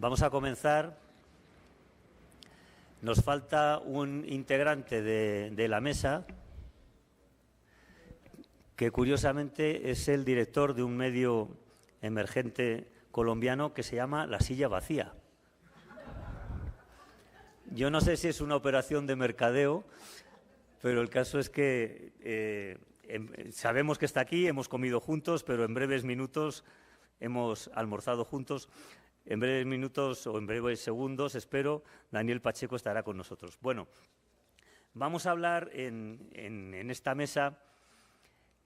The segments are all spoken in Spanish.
Vamos a comenzar. Nos falta un integrante de la mesa, que curiosamente es el director de un medio emergente colombiano que se llama La Silla Vacía. Yo no sé si es una operación de mercadeo, pero el caso es que sabemos que está aquí, hemos comido juntos, pero en breves minutos hemos almorzado juntos. En breves minutos o en breves segundos, espero, Daniel Pacheco estará con nosotros. Bueno, vamos a hablar en esta mesa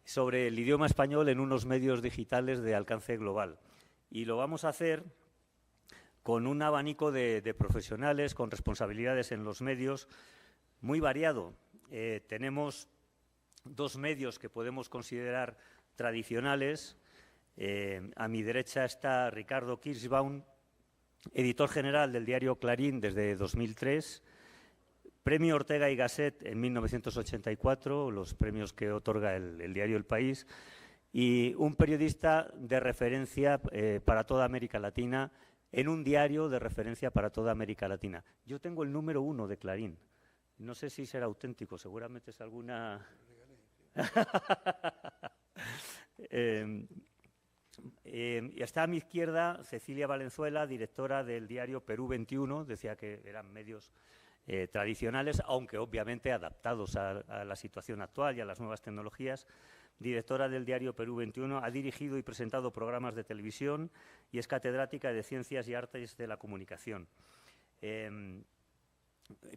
sobre el idioma español en unos medios digitales de alcance global. Y lo vamos a hacer con un abanico de profesionales con responsabilidades en los medios muy variado. Tenemos dos medios que podemos considerar tradicionales. A mi derecha está Ricardo Kirschbaum, editor general del diario Clarín desde 2003, Premio Ortega y Gasset en 1984, los premios que otorga el diario El País, y un periodista de referencia para toda América Latina, en un diario de referencia para toda América Latina. Yo tengo el número 1 de Clarín. No sé si será auténtico, seguramente es alguna... Y está a mi izquierda Cecilia Valenzuela, directora del diario Perú 21, decía que eran medios tradicionales, aunque obviamente adaptados a la situación actual y a las nuevas tecnologías. Directora del diario Perú 21, ha dirigido y presentado programas de televisión y es catedrática de Ciencias y Artes de la Comunicación.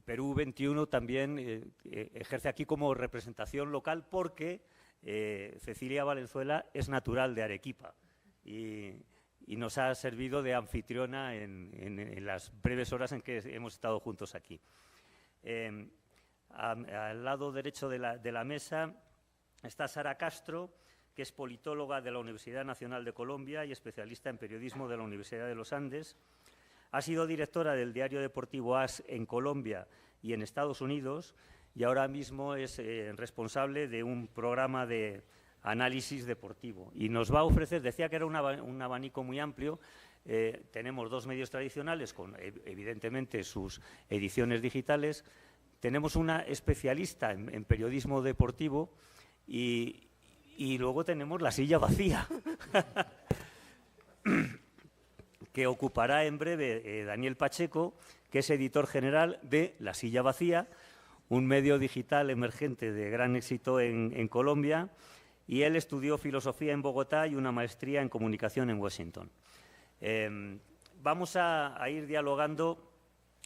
Perú 21 también ejerce aquí como representación local porque Cecilia Valenzuela es natural de Arequipa y nos ha servido de anfitriona en las breves horas en que hemos estado juntos aquí. Al lado derecho de la mesa está Sara Castro, que es politóloga de la Universidad Nacional de Colombia y especialista en periodismo de la Universidad de los Andes. Ha sido directora del diario deportivo AS en Colombia y en Estados Unidos y ahora mismo es responsable de un programa de análisis deportivo. Y nos va a ofrecer, decía que era un abanico muy amplio, tenemos dos medios tradicionales con evidentemente sus ediciones digitales, tenemos una especialista en periodismo deportivo y luego tenemos La Silla Vacía, que ocupará en breve Daniel Pacheco, que es editor general de La Silla Vacía, un medio digital emergente de gran éxito en Colombia, y él estudió filosofía en Bogotá y una maestría en comunicación en Washington. Vamos a ir dialogando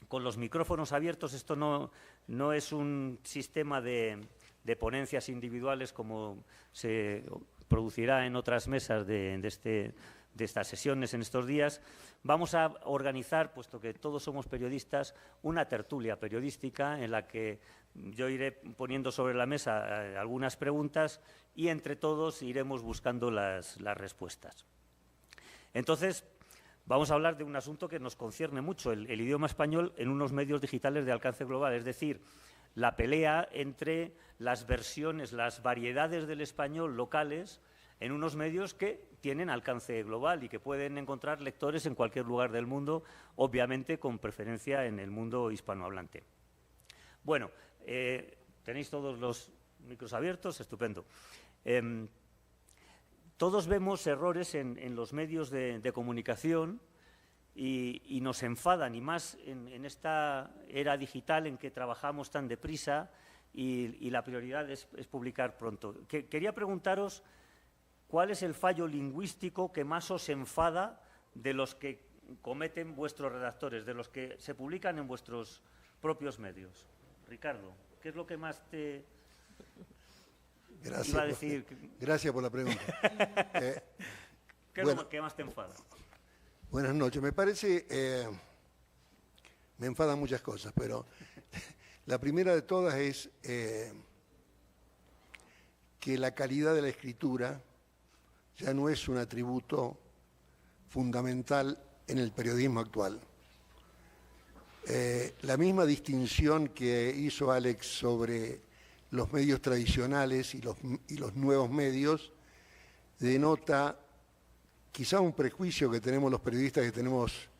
con los micrófonos abiertos. Esto no es un sistema de ponencias individuales como se producirá en otras mesas de estas sesiones en estos días. Vamos a organizar, puesto que todos somos periodistas, una tertulia periodística en la que yo iré poniendo sobre la mesa algunas preguntas y entre todos iremos buscando las respuestas. Entonces, vamos a hablar de un asunto que nos concierne mucho, el idioma español en unos medios digitales de alcance global, es decir, la pelea entre las versiones, las variedades del español locales en unos medios que tienen alcance global y que pueden encontrar lectores en cualquier lugar del mundo, obviamente con preferencia en el mundo hispanohablante. Bueno, tenéis todos los micros abiertos, estupendo. Todos vemos errores en los medios de comunicación y nos enfadan, y más en esta era digital en que trabajamos tan deprisa y la prioridad es publicar pronto. Quería preguntaros cuál es el fallo lingüístico que más os enfada de los que cometen vuestros redactores, de los que se publican en vuestros propios medios. Ricardo, ¿qué es lo que más te iba a decir? Gracias por la pregunta. ¿Qué es lo que más te enfada? Buenas noches. Me parece, me enfadan muchas cosas, pero la primera de todas es que la calidad de la escritura ya no es un atributo fundamental en el periodismo actual. La misma distinción que hizo Alex sobre los medios tradicionales y los nuevos medios denota quizá un prejuicio que tenemos los periodistas que tenemos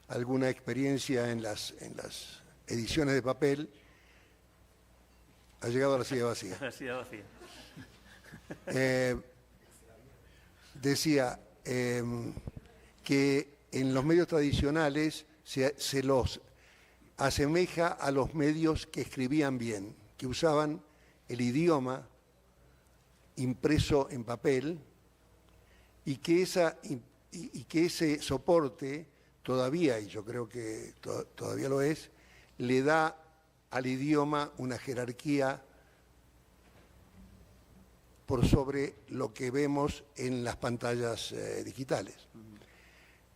alguna experiencia en las ediciones de papel, ha llegado a la silla vacía. La silla vacía. Decía que en los medios tradicionales se los asemeja a los medios que escribían bien, que usaban el idioma impreso en papel y que ese soporte todavía, y yo creo que todavía lo es, le da al idioma una jerarquía por sobre lo que vemos en las pantallas digitales.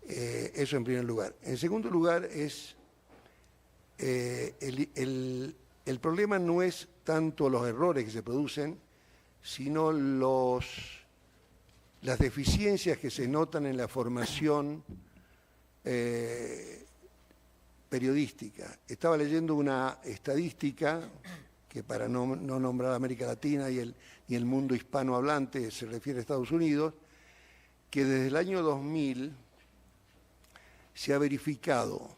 Eso en primer lugar. En segundo lugar es, el problema no es tanto los errores que se producen, sino las deficiencias que se notan en la formación periodística. Estaba leyendo una estadística que, para no nombrar América Latina y el mundo hispanohablante, se refiere a Estados Unidos, que desde el año 2000 se ha verificado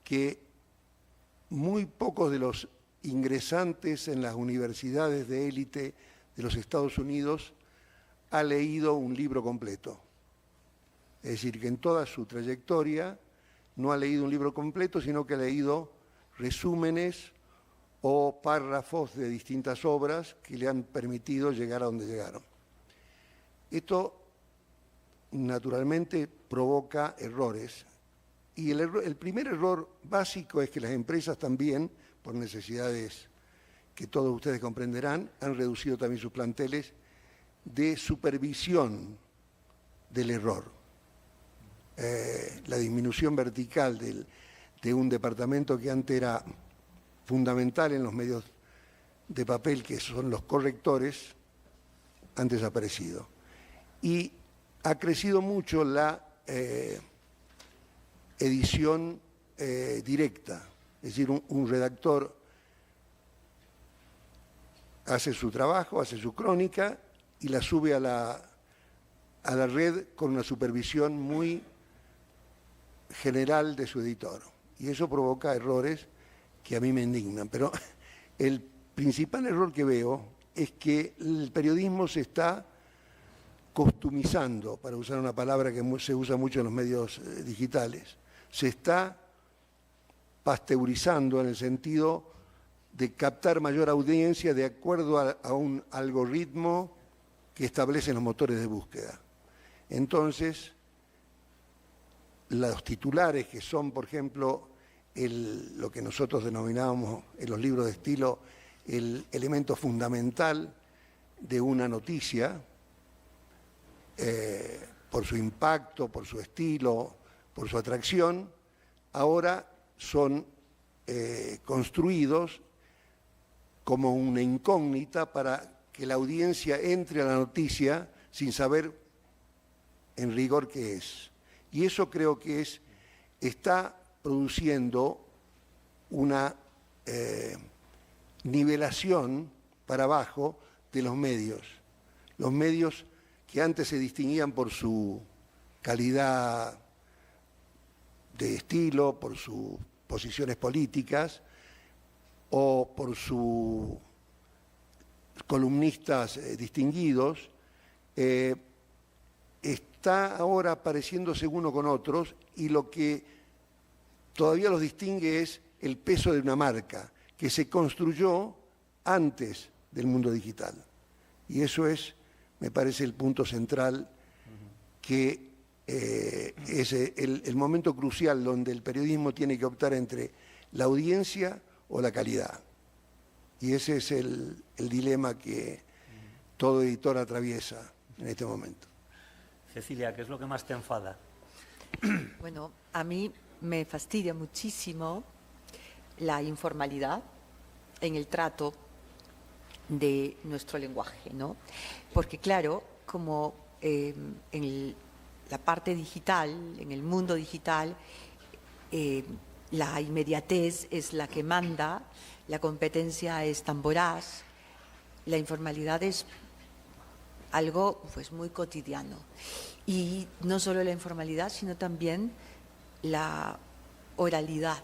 que muy pocos de los ingresantes en las universidades de élite de los Estados Unidos ha leído un libro completo. Es decir, que en toda su trayectoria no ha leído un libro completo, sino que ha leído resúmenes o párrafos de distintas obras que le han permitido llegar a donde llegaron. Esto, naturalmente, provoca errores. Y el primer error básico es que las empresas también, por necesidades que todos ustedes comprenderán, han reducido también sus planteles de supervisión del error. La disminución vertical de un departamento que antes era fundamental en los medios de papel, que son los correctores, han desaparecido. Y ha crecido mucho la edición directa, es decir, un redactor hace su trabajo, hace su crónica y la sube a la red con una supervisión muy general de su editor. Y eso provoca errores que a mí me indignan. Pero el principal error que veo es que el periodismo se está costumizando, para usar una palabra que se usa mucho en los medios digitales. Se está pasteurizando en el sentido de captar mayor audiencia de acuerdo a un algoritmo que establecen los motores de búsqueda. Entonces, los titulares, que son, por ejemplo, lo que nosotros denominábamos en los libros de estilo el elemento fundamental de una noticia, por su impacto, por su estilo, por su atracción, ahora son construidos como una incógnita para que la audiencia entre a la noticia sin saber en rigor qué es. Y eso creo que está produciendo una nivelación para abajo de los medios. Los medios que antes se distinguían por su calidad de estilo, por sus posiciones políticas o por sus columnistas distinguidos, está ahora pareciéndose uno con otros, y lo que todavía los distingue es el peso de una marca que se construyó antes del mundo digital. Y eso es, me parece, el punto central, que es el momento crucial donde el periodismo tiene que optar entre la audiencia o la calidad. Y ese es el dilema que todo editor atraviesa en este momento. Cecilia, ¿qué es lo que más te enfada? Bueno, a mí me fastidia muchísimo la informalidad en el trato de nuestro lenguaje, ¿no? Porque claro, como en la parte digital, en el mundo digital, la inmediatez es la que manda, la competencia es tan voraz, la informalidad es algo pues muy cotidiano. Y no solo la informalidad, sino también la oralidad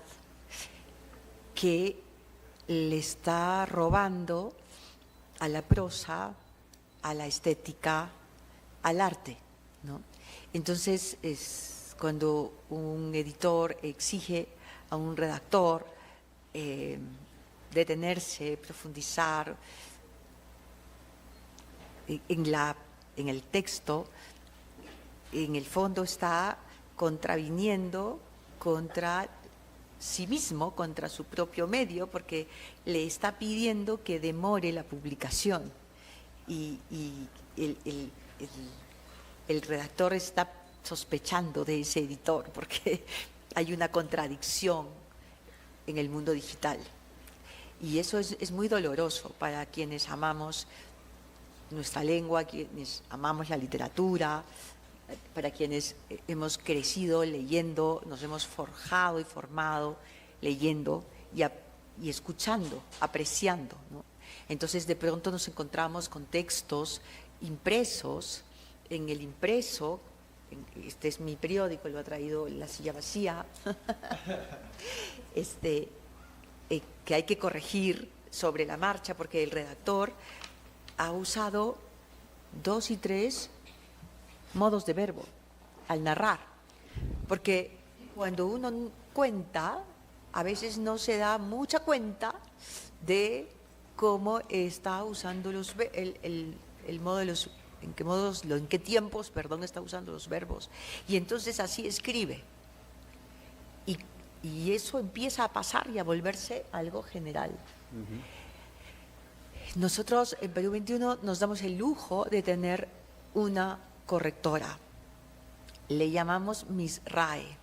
que le está robando a la prosa, a la estética, al arte, ¿no? Entonces, es cuando un editor exige a un redactor detenerse, profundizar en el texto, en el fondo está contraviniendo contra sí mismo, contra su propio medio, porque le está pidiendo que demore la publicación. Y el redactor está sospechando de ese editor, porque hay una contradicción en el mundo digital. Y eso es muy doloroso para quienes amamos nuestra lengua, quienes amamos la literatura, para quienes hemos crecido leyendo, nos hemos forjado y formado leyendo y escuchando, apreciando, ¿no? Entonces de pronto nos encontramos con textos impresos. En el impreso, este es mi periódico, lo ha traído La Silla Vacía, que hay que corregir sobre la marcha porque el redactor ha usado 2 y 3 modos de verbo al narrar, porque cuando uno cuenta, a veces no se da mucha cuenta de cómo está usando el modo de los, en qué tiempos, está usando los verbos, y entonces así escribe. Y eso empieza a pasar y a volverse algo general. Nosotros en Perú 21 nos damos el lujo de tener una correctora. Le llamamos Miss RAE.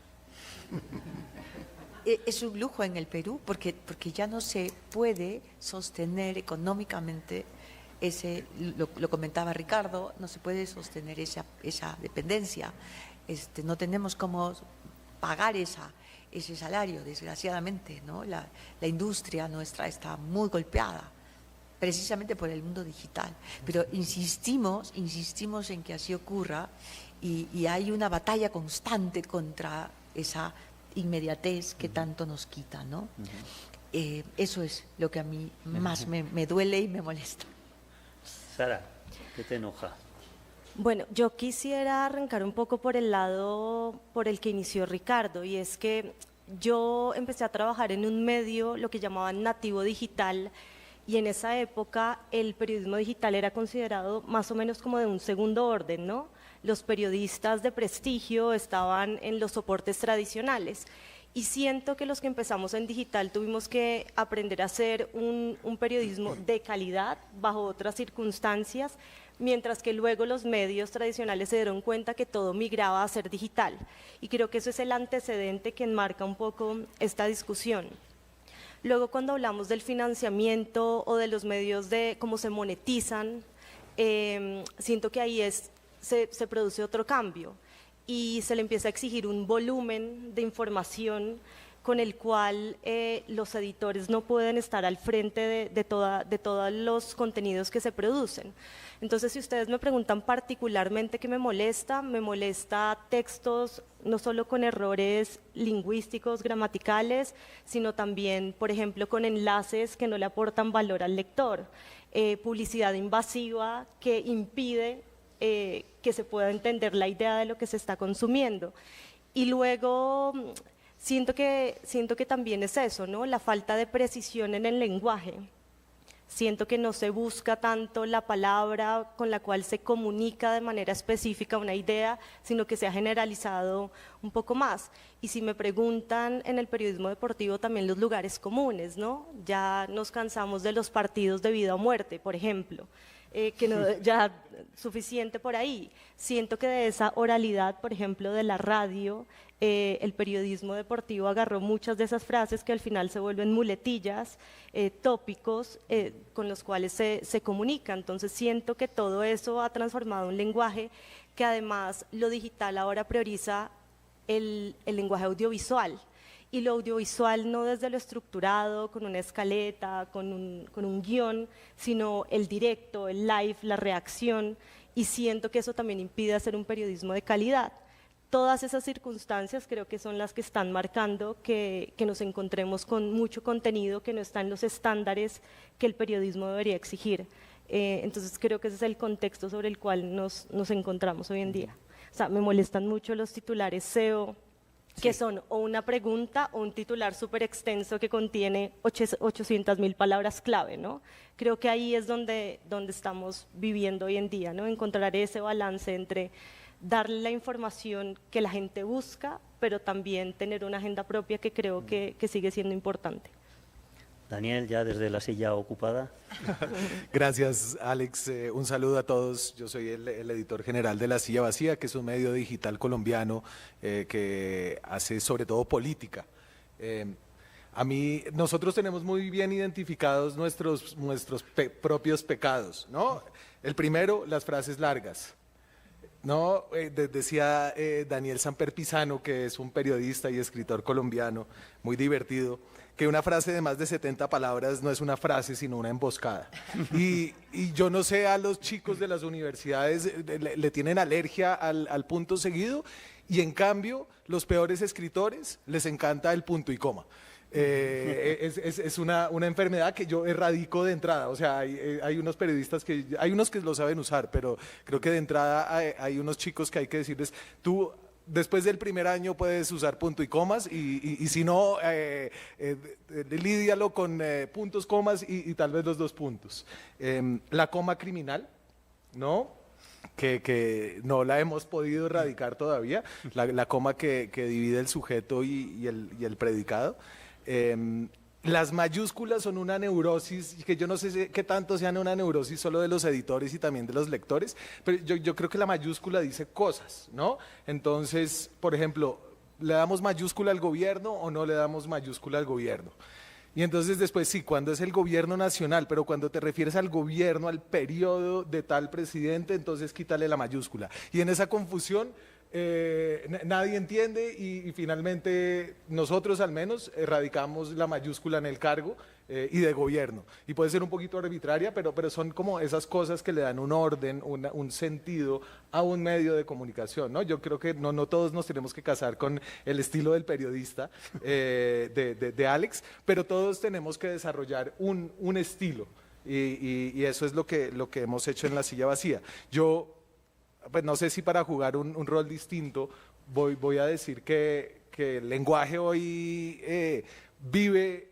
Es un lujo en el Perú porque ya no se puede sostener económicamente lo comentaba Ricardo, no se puede sostener esa dependencia. No tenemos cómo pagar ese salario, desgraciadamente, ¿no? La industria nuestra está muy golpeada, precisamente por el mundo digital. Pero insistimos en que así ocurra y hay una batalla constante contra esa inmediatez que tanto nos quita, ¿no? Eso es lo que a mí más me duele y me molesta. Sara, ¿qué te enoja? Bueno, yo quisiera arrancar un poco por el lado por el que inició Ricardo, y es que yo empecé a trabajar en un medio, lo que llamaban nativo digital, y en esa época el periodismo digital era considerado más o menos como de un segundo orden, ¿no? Los periodistas de prestigio estaban en los soportes tradicionales, y siento que los que empezamos en digital tuvimos que aprender a hacer un periodismo de calidad bajo otras circunstancias, mientras que luego los medios tradicionales se dieron cuenta que todo migraba a ser digital. Y creo que eso es el antecedente que enmarca un poco esta discusión. Luego, cuando hablamos del financiamiento o de los medios, de cómo se monetizan, siento que ahí se produce otro cambio y se le empieza a exigir un volumen de información con el cual los editores no pueden estar al frente de todos los contenidos que se producen. Entonces, si ustedes me preguntan particularmente qué me molesta textos no solo con errores lingüísticos, gramaticales, sino también, por ejemplo, con enlaces que no le aportan valor al lector, publicidad invasiva que impide que se pueda entender la idea de lo que se está consumiendo. Y luego siento que también es eso, ¿no? La falta de precisión en el lenguaje. Siento que no se busca tanto la palabra con la cual se comunica de manera específica una idea, sino que se ha generalizado un poco más. Y si me preguntan en el periodismo deportivo también los lugares comunes, ¿no? Ya nos cansamos de los partidos de vida o muerte, por ejemplo. Que no, ya suficiente por ahí. Siento que de esa oralidad, por ejemplo, de la radio, el periodismo deportivo agarró muchas de esas frases que al final se vuelven muletillas, tópicos con los cuales se comunica. Entonces siento que todo eso ha transformado un lenguaje que además lo digital ahora prioriza el lenguaje audiovisual. Y lo audiovisual no desde lo estructurado, con una escaleta, con un guión, sino el directo, el live, la reacción, y siento que eso también impide hacer un periodismo de calidad. todas esas circunstancias creo que son las que están marcando que nos encontremos con mucho contenido que no está en los estándares que el periodismo debería exigir. Entonces creo que ese es el contexto sobre el cual nos encontramos hoy en día. O sea, me molestan mucho los titulares SEO, que son o una pregunta o un titular súper extenso que contiene 800.000 palabras clave, ¿no? Creo que ahí es donde estamos viviendo hoy en día, ¿no? Encontrar ese balance entre darle la información que la gente busca, pero también tener una agenda propia que creo que sigue siendo importante. Daniel, ya desde la silla ocupada. Gracias, Alex. Un saludo a todos. Yo soy el editor general de La Silla Vacía, que es un medio digital colombiano que hace sobre todo política. Nosotros tenemos muy bien identificados nuestros propios pecados, ¿no? El primero, las frases largas. No, decía Daniel Samper Pisano, que es un periodista y escritor colombiano muy divertido, que una frase de más de 70 palabras no es una frase, sino una emboscada. Y yo no sé, a los chicos de las universidades le tienen alergia al punto seguido, y en cambio, los peores escritores les encanta el punto y coma. Es una enfermedad que yo erradico de entrada. O sea, hay unos periodistas hay unos que lo saben usar, pero creo que de entrada hay unos chicos que hay que decirles, tú después del primer año puedes usar punto y comas, y si no, lídialo con puntos, comas y tal vez los 2 puntos. La coma criminal, ¿no? Que no la hemos podido erradicar todavía, la coma que divide el sujeto y el predicado. Las mayúsculas son una neurosis, que yo no sé qué tanto sean una neurosis solo de los editores y también de los lectores, pero yo creo que la mayúscula dice cosas, ¿no? Entonces, por ejemplo, ¿le damos mayúscula al gobierno o no le damos mayúscula al gobierno? Y entonces después sí, cuando es el gobierno nacional, pero cuando te refieres al gobierno, al periodo de tal presidente, entonces quítale la mayúscula. Y en esa confusión nadie entiende, y finalmente nosotros al menos erradicamos la mayúscula en el cargo y de gobierno. Y puede ser un poquito arbitraria, pero son como esas cosas que le dan un orden, un sentido a un medio de comunicación, ¿no? Yo creo que no todos nos tenemos que casar con el estilo del periodista de Alex, pero todos tenemos que desarrollar un estilo, y eso es lo que hemos hecho en La Silla Vacía. Yo, pues no sé si para jugar un rol distinto, voy a decir que el lenguaje hoy vive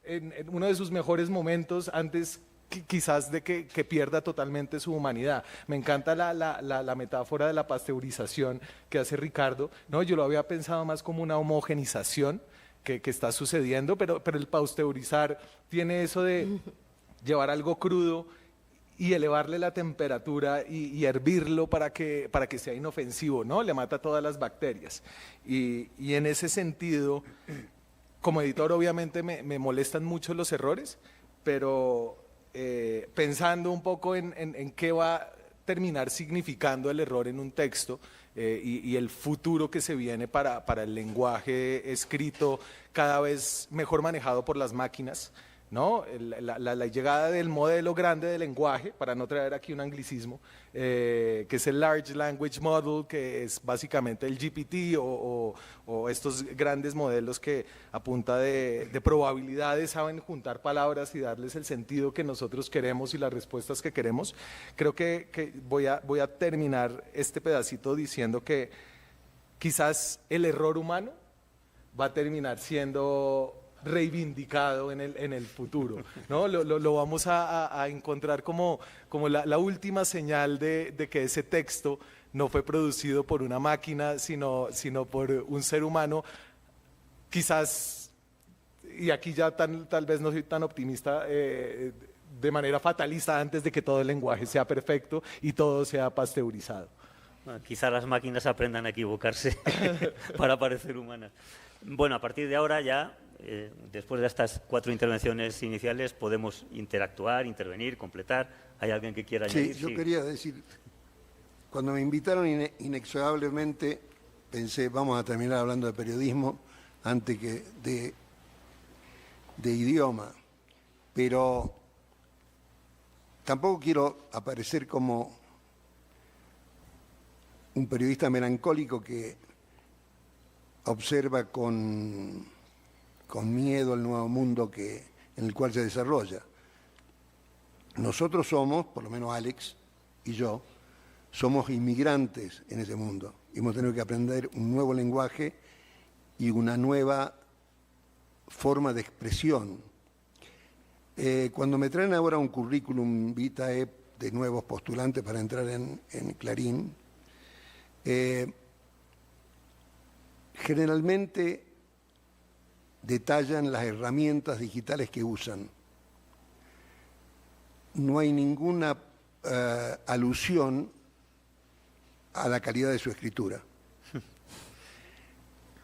en uno de sus mejores momentos antes quizás de que pierda totalmente su humanidad. Me encanta la metáfora de la pasteurización que hace Ricardo, ¿no? Yo lo había pensado más como una homogenización que está sucediendo, pero el pasteurizar tiene eso de llevar algo crudo y elevarle la temperatura y hervirlo para que sea inofensivo, ¿no? Le mata todas las bacterias. Y en ese sentido, como editor obviamente me molestan mucho los errores, pero pensando un poco en qué va a terminar significando el error en un texto, y el futuro que se viene para el lenguaje escrito cada vez mejor manejado por las máquinas, ¿no? La llegada del modelo grande de lenguaje, para no traer aquí un anglicismo, que es el Large Language Model, que es básicamente el GPT o estos grandes modelos que a punta de probabilidades saben juntar palabras y darles el sentido que nosotros queremos y las respuestas que queremos. Creo que voy a terminar este pedacito diciendo que quizás el error humano va a terminar siendo reivindicado en el futuro, ¿no? Lo vamos a encontrar como la última señal de que ese texto no fue producido por una máquina, sino por un ser humano. Quizás, y aquí ya tal vez no soy tan optimista, de manera fatalista, antes de que todo el lenguaje sea perfecto y todo sea pasteurizado. Bueno, quizá las máquinas aprendan a equivocarse para parecer humanas. Bueno, a partir de ahora ya, después de estas 4 intervenciones iniciales, podemos interactuar, intervenir, completar. ¿Hay alguien que quiera añadir? Sí, yo quería decir, cuando me invitaron inexorablemente pensé, vamos a terminar hablando de periodismo antes que de idioma, pero tampoco quiero aparecer como un periodista melancólico que observa con miedo el nuevo mundo en el cual se desarrolla. Nosotros somos, por lo menos Alex y yo, somos inmigrantes en ese mundo. Hemos tenido que aprender un nuevo lenguaje y una nueva forma de expresión. Cuando me traen ahora un currículum vitae de nuevos postulantes para entrar en Clarín, generalmente detallan las herramientas digitales que usan. No hay ninguna alusión a la calidad de su escritura.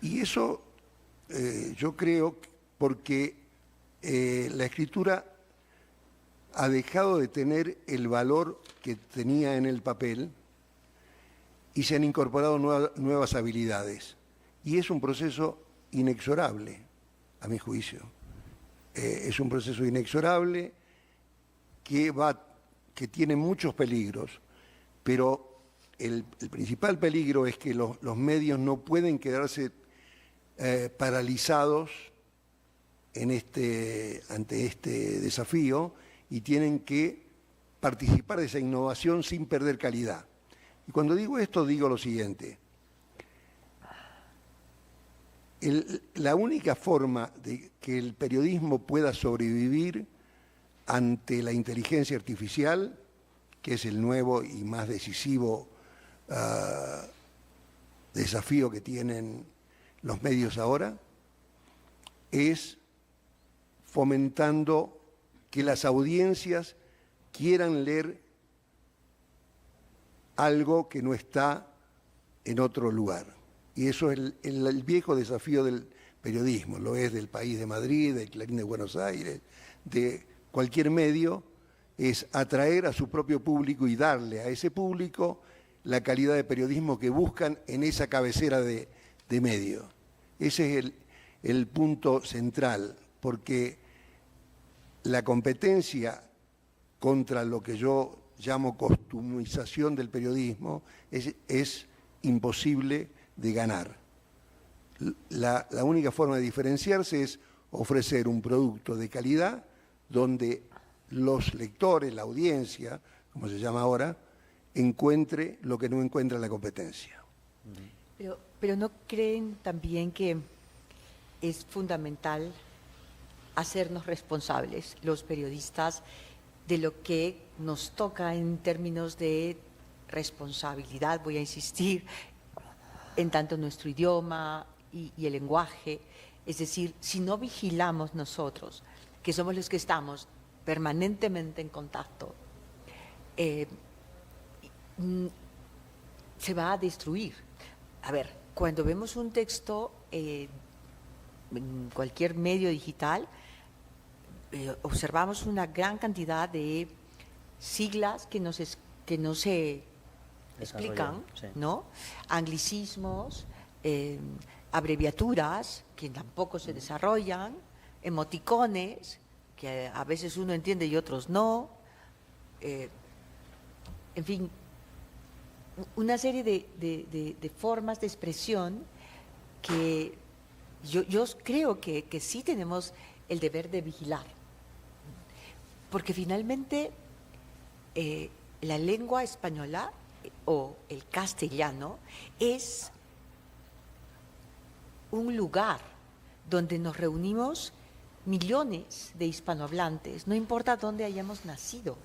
Y eso yo creo porque la escritura ha dejado de tener el valor que tenía en el papel y se han incorporado nuevas habilidades. Y es un proceso inexorable, a mi juicio. Es un proceso inexorable que tiene muchos peligros, pero el principal peligro es que los medios no pueden quedarse paralizados ante este desafío y tienen que participar de esa innovación sin perder calidad. Y cuando digo esto, digo lo siguiente. La única forma de que el periodismo pueda sobrevivir ante la inteligencia artificial, que es el nuevo y más decisivo desafío que tienen los medios ahora, es fomentando que las audiencias quieran leer algo que no está en otro lugar. Y eso es el viejo desafío del periodismo, lo es del País de Madrid, del Clarín de Buenos Aires, de cualquier medio, es atraer a su propio público y darle a ese público la calidad de periodismo que buscan en esa cabecera de medio. Ese es el punto central, porque la competencia contra lo que yo llamo costumización del periodismo es imposible de ganar. La única forma de diferenciarse es ofrecer un producto de calidad donde los lectores, la audiencia, como se llama ahora, encuentre lo que no encuentra en la competencia. Pero ¿no creen también que es fundamental hacernos responsables, los periodistas, de lo que nos toca en términos de responsabilidad? Voy a insistir, en tanto nuestro idioma y el lenguaje. Es decir, si no vigilamos nosotros, que somos los que estamos permanentemente en contacto, se va a destruir. A ver, cuando vemos un texto en cualquier medio digital, observamos una gran cantidad de siglas que no se explican, sí, ¿no? Anglicismos, abreviaturas que tampoco se desarrollan, emoticones que a veces uno entiende y otros no, en fin, una serie de formas de expresión que yo creo que sí tenemos el deber de vigilar, porque finalmente la lengua española o el castellano es un lugar donde nos reunimos millones de hispanohablantes, no importa dónde hayamos nacido.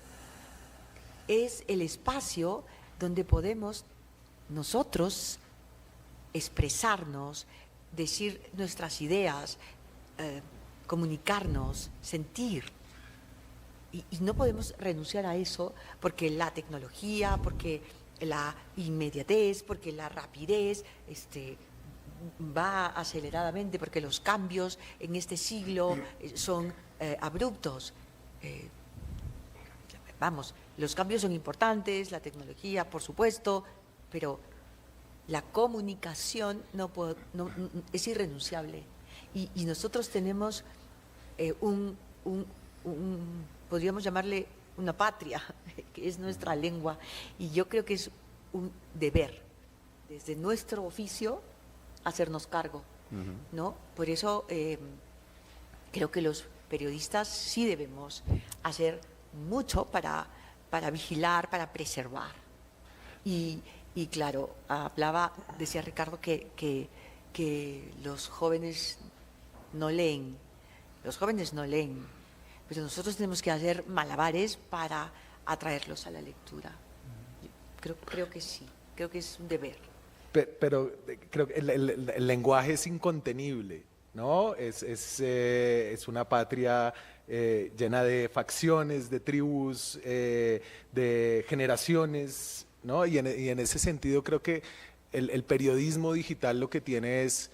Es el espacio donde podemos nosotros expresarnos, decir nuestras ideas, comunicarnos, sentir. Y no podemos renunciar a eso porque la tecnología, porque la inmediatez, porque la rapidez va aceleradamente, porque los cambios en este siglo son abruptos. Vamos, los cambios son importantes, la tecnología, por supuesto, pero la comunicación es irrenunciable. Y nosotros tenemos podríamos llamarle una patria, que es nuestra lengua, y yo creo que es un deber, desde nuestro oficio, hacernos cargo, ¿no? Por eso creo que los periodistas sí debemos hacer mucho para vigilar, para preservar. Y claro, decía Ricardo que los jóvenes no leen. Los jóvenes no leen, pero nosotros tenemos que hacer malabares para atraerlos a la lectura. Creo que sí, creo que es un deber. Pero creo que el lenguaje es incontenible, ¿no? Es una patria llena de facciones, de tribus, de generaciones, ¿no? Y en ese sentido creo que el periodismo digital lo que tiene es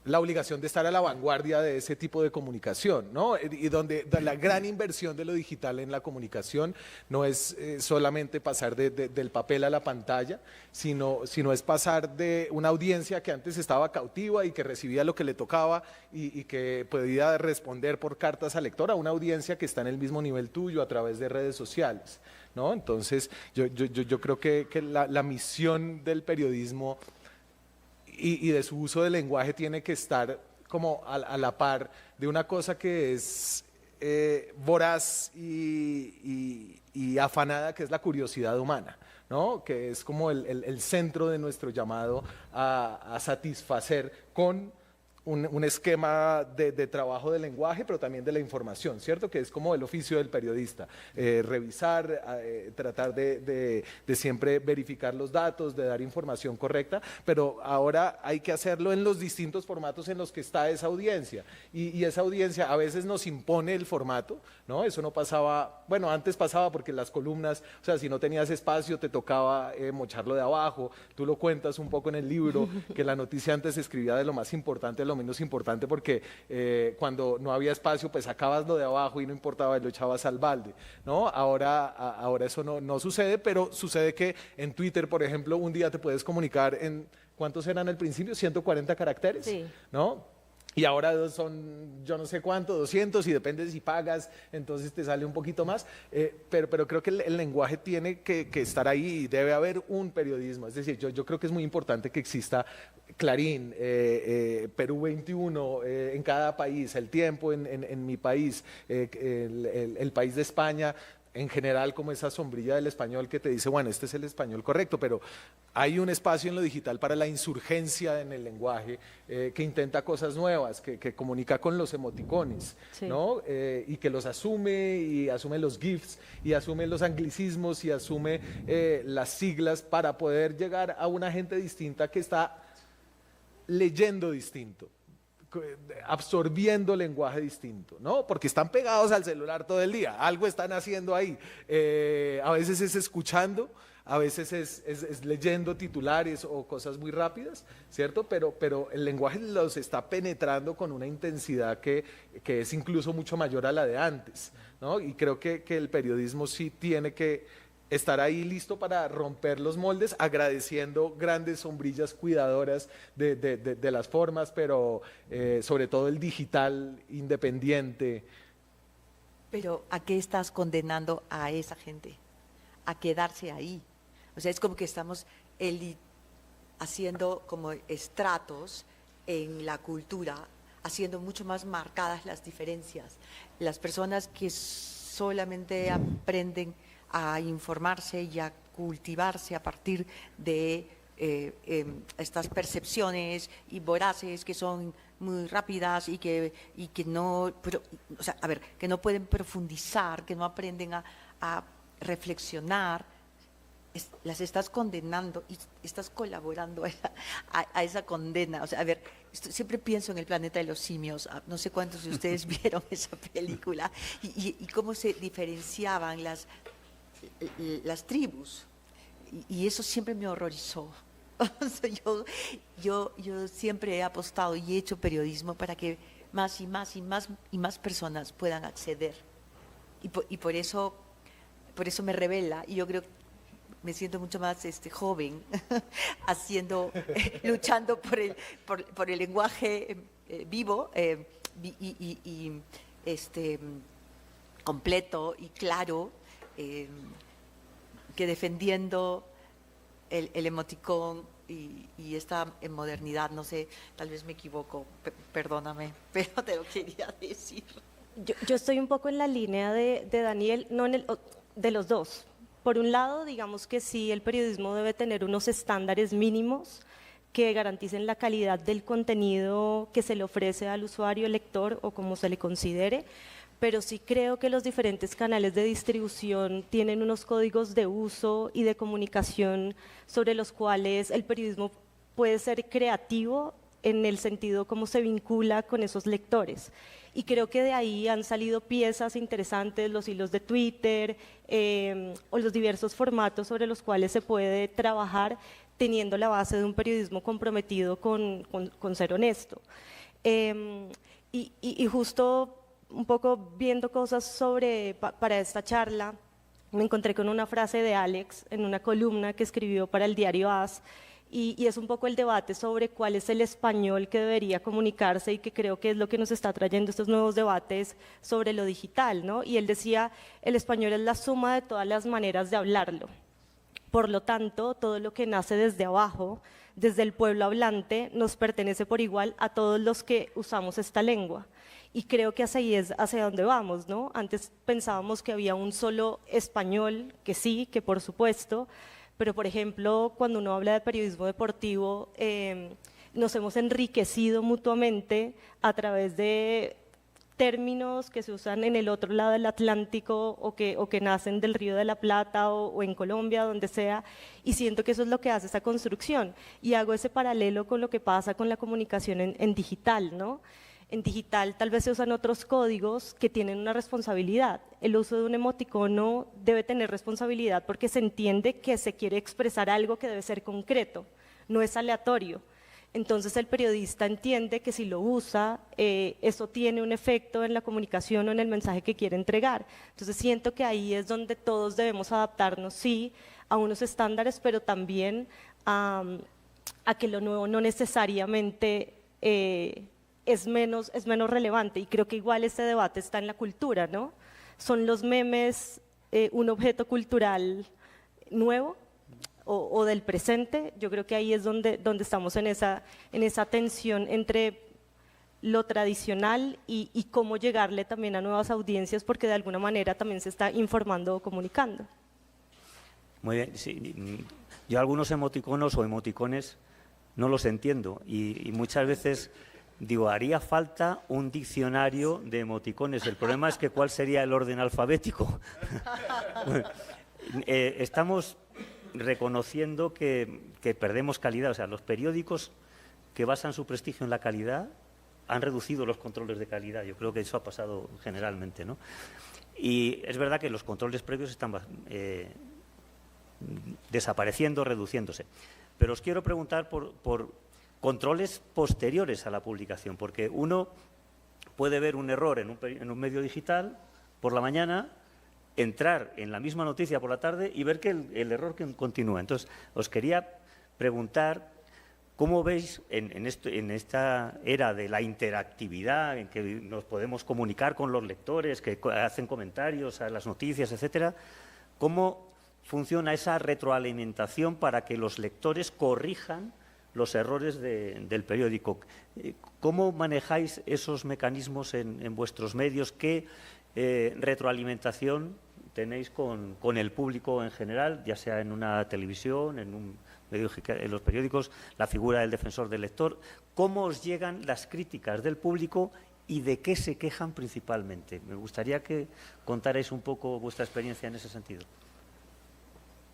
la obligación de estar a la vanguardia de ese tipo de comunicación, ¿no? Y donde la gran inversión de lo digital en la comunicación no es solamente pasar del papel a la pantalla, sino es pasar de una audiencia que antes estaba cautiva y que recibía lo que le tocaba y que podía responder por cartas al lector, a una audiencia que está en el mismo nivel tuyo a través de redes sociales, ¿no? Entonces, yo creo que la misión del periodismo y de su uso del lenguaje tiene que estar como a la par de una cosa que es voraz y afanada, que es la curiosidad humana, ¿no? Que es como el centro de nuestro llamado a satisfacer con un esquema de trabajo del lenguaje, pero también de la información, ¿cierto? Que es como el oficio del periodista, revisar, tratar de siempre verificar los datos, de dar información correcta, pero ahora hay que hacerlo en los distintos formatos en los que está esa audiencia, y esa audiencia a veces nos impone el formato, ¿no? Eso no pasaba, bueno, antes pasaba porque las columnas, o sea, si no tenías espacio te tocaba mocharlo de abajo, tú lo cuentas un poco en el libro, que la noticia antes se escribía de lo más importante a lo menos importante, porque cuando no había espacio pues sacabas lo de abajo y no importaba, lo echabas al balde, ¿no? Ahora eso no sucede, pero sucede que en Twitter, por ejemplo, un día te puedes comunicar en, ¿cuántos eran al principio? 140 caracteres, sí, ¿no? Y ahora son yo no sé cuánto, 200, y depende si pagas, entonces te sale un poquito más, pero creo que el lenguaje tiene que estar ahí y debe haber un periodismo. Es decir, yo creo que es muy importante que exista Clarín, Perú 21 en cada país, El Tiempo en mi país, el País de España, en general como esa sombrilla del español que te dice, bueno, este es el español correcto, pero hay un espacio en lo digital para la insurgencia en el lenguaje que intenta cosas nuevas, que comunica con los emoticones, sí, ¿no? Y que los asume, y asume los GIFs, y asume los anglicismos, y asume las siglas para poder llegar a una gente distinta que está leyendo distinto, absorbiendo lenguaje distinto, ¿no? Porque están pegados al celular todo el día, algo están haciendo ahí, a veces es escuchando, a veces es leyendo titulares o cosas muy rápidas, ¿cierto? Pero el lenguaje los está penetrando con una intensidad que es incluso mucho mayor a la de antes, ¿no? Y creo que el periodismo sí tiene que estar ahí listo para romper los moldes, agradeciendo grandes sombrillas cuidadoras de las formas, pero sobre todo el digital independiente. Pero ¿a qué estás condenando a esa gente? A quedarse ahí. O sea, es como que estamos haciendo como estratos en la cultura, haciendo mucho más marcadas las diferencias. Las personas que solamente aprenden a informarse y a cultivarse a partir de estas percepciones y voraces que son muy rápidas y que no, o sea, a ver, que no pueden profundizar, que no aprenden a reflexionar, las estás condenando y estás colaborando a esa condena. O sea, a ver, siempre pienso en El planeta de los simios, no sé cuántos de ustedes vieron esa película, y cómo se diferenciaban las tribus, y eso siempre me horrorizó. O sea, yo siempre he apostado y he hecho periodismo para que más y más y más y más personas puedan acceder, y por eso me revela, y yo creo que me siento mucho más joven luchando por el lenguaje vivo y completo y claro, que defendiendo el emoticón y esta modernidad, no sé, tal vez me equivoco, perdóname, pero te lo quería decir. Yo estoy un poco en la línea de Daniel, no de los dos. Por un lado, digamos que sí, el periodismo debe tener unos estándares mínimos que garanticen la calidad del contenido que se le ofrece al usuario, lector o como se le considere, pero sí creo que los diferentes canales de distribución tienen unos códigos de uso y de comunicación sobre los cuales el periodismo puede ser creativo en el sentido cómo se vincula con esos lectores. Y creo que de ahí han salido piezas interesantes, los hilos de Twitter o los diversos formatos sobre los cuales se puede trabajar teniendo la base de un periodismo comprometido con ser honesto. Y justo un poco viendo cosas para esta charla, me encontré con una frase de Alex en una columna que escribió para el diario AS, y es un poco el debate sobre cuál es el español que debería comunicarse y que creo que es lo que nos está trayendo estos nuevos debates sobre lo digital, ¿no? Y él decía, el español es la suma de todas las maneras de hablarlo. Por lo tanto, todo lo que nace desde abajo, desde el pueblo hablante, nos pertenece por igual a todos los que usamos esta lengua. Y creo que así es hacia donde vamos, ¿no? Antes pensábamos que había un solo español, que sí, que por supuesto, pero por ejemplo, cuando uno habla de periodismo deportivo, nos hemos enriquecido mutuamente a través de términos que se usan en el otro lado del Atlántico o que nacen del Río de la Plata o en Colombia, donde sea, y siento que eso es lo que hace esa construcción. Y hago ese paralelo con lo que pasa con la comunicación en digital, ¿no? En digital tal vez se usan otros códigos que tienen una responsabilidad. El uso de un emoticono debe tener responsabilidad porque se entiende que se quiere expresar algo que debe ser concreto, no es aleatorio. Entonces el periodista entiende que si lo usa, eso tiene un efecto en la comunicación o en el mensaje que quiere entregar. Entonces siento que ahí es donde todos debemos adaptarnos, sí, a unos estándares, pero también a que lo nuevo no necesariamente es menos relevante, y creo que igual este debate está en la cultura, ¿no? ¿Son los memes un objeto cultural nuevo o del presente? Yo creo que ahí es donde estamos en esa tensión entre lo tradicional y cómo llegarle también a nuevas audiencias, porque de alguna manera también se está informando o comunicando. Muy bien, sí. Yo algunos emoticonos o emoticones no los entiendo y muchas veces digo, haría falta un diccionario de emoticones. El problema es que ¿cuál sería el orden alfabético? Bueno, estamos reconociendo que perdemos calidad. O sea, los periódicos que basan su prestigio en la calidad han reducido los controles de calidad. Yo creo que eso ha pasado generalmente, ¿no? Y es verdad que los controles previos están desapareciendo, reduciéndose. Pero os quiero preguntar por controles posteriores a la publicación, porque uno puede ver un error en un medio digital por la mañana, entrar en la misma noticia por la tarde y ver que el error continúa. Entonces, os quería preguntar cómo veis en esta era de la interactividad, en que nos podemos comunicar con los lectores, que hacen comentarios a las noticias, etcétera, cómo funciona esa retroalimentación para que los lectores corrijan los errores del periódico. ¿Cómo manejáis esos mecanismos en vuestros medios? ¿Qué retroalimentación tenéis con el público en general, ya sea en una televisión, en los periódicos, la figura del defensor del lector? ¿Cómo os llegan las críticas del público y de qué se quejan principalmente? Me gustaría que contarais un poco vuestra experiencia en ese sentido.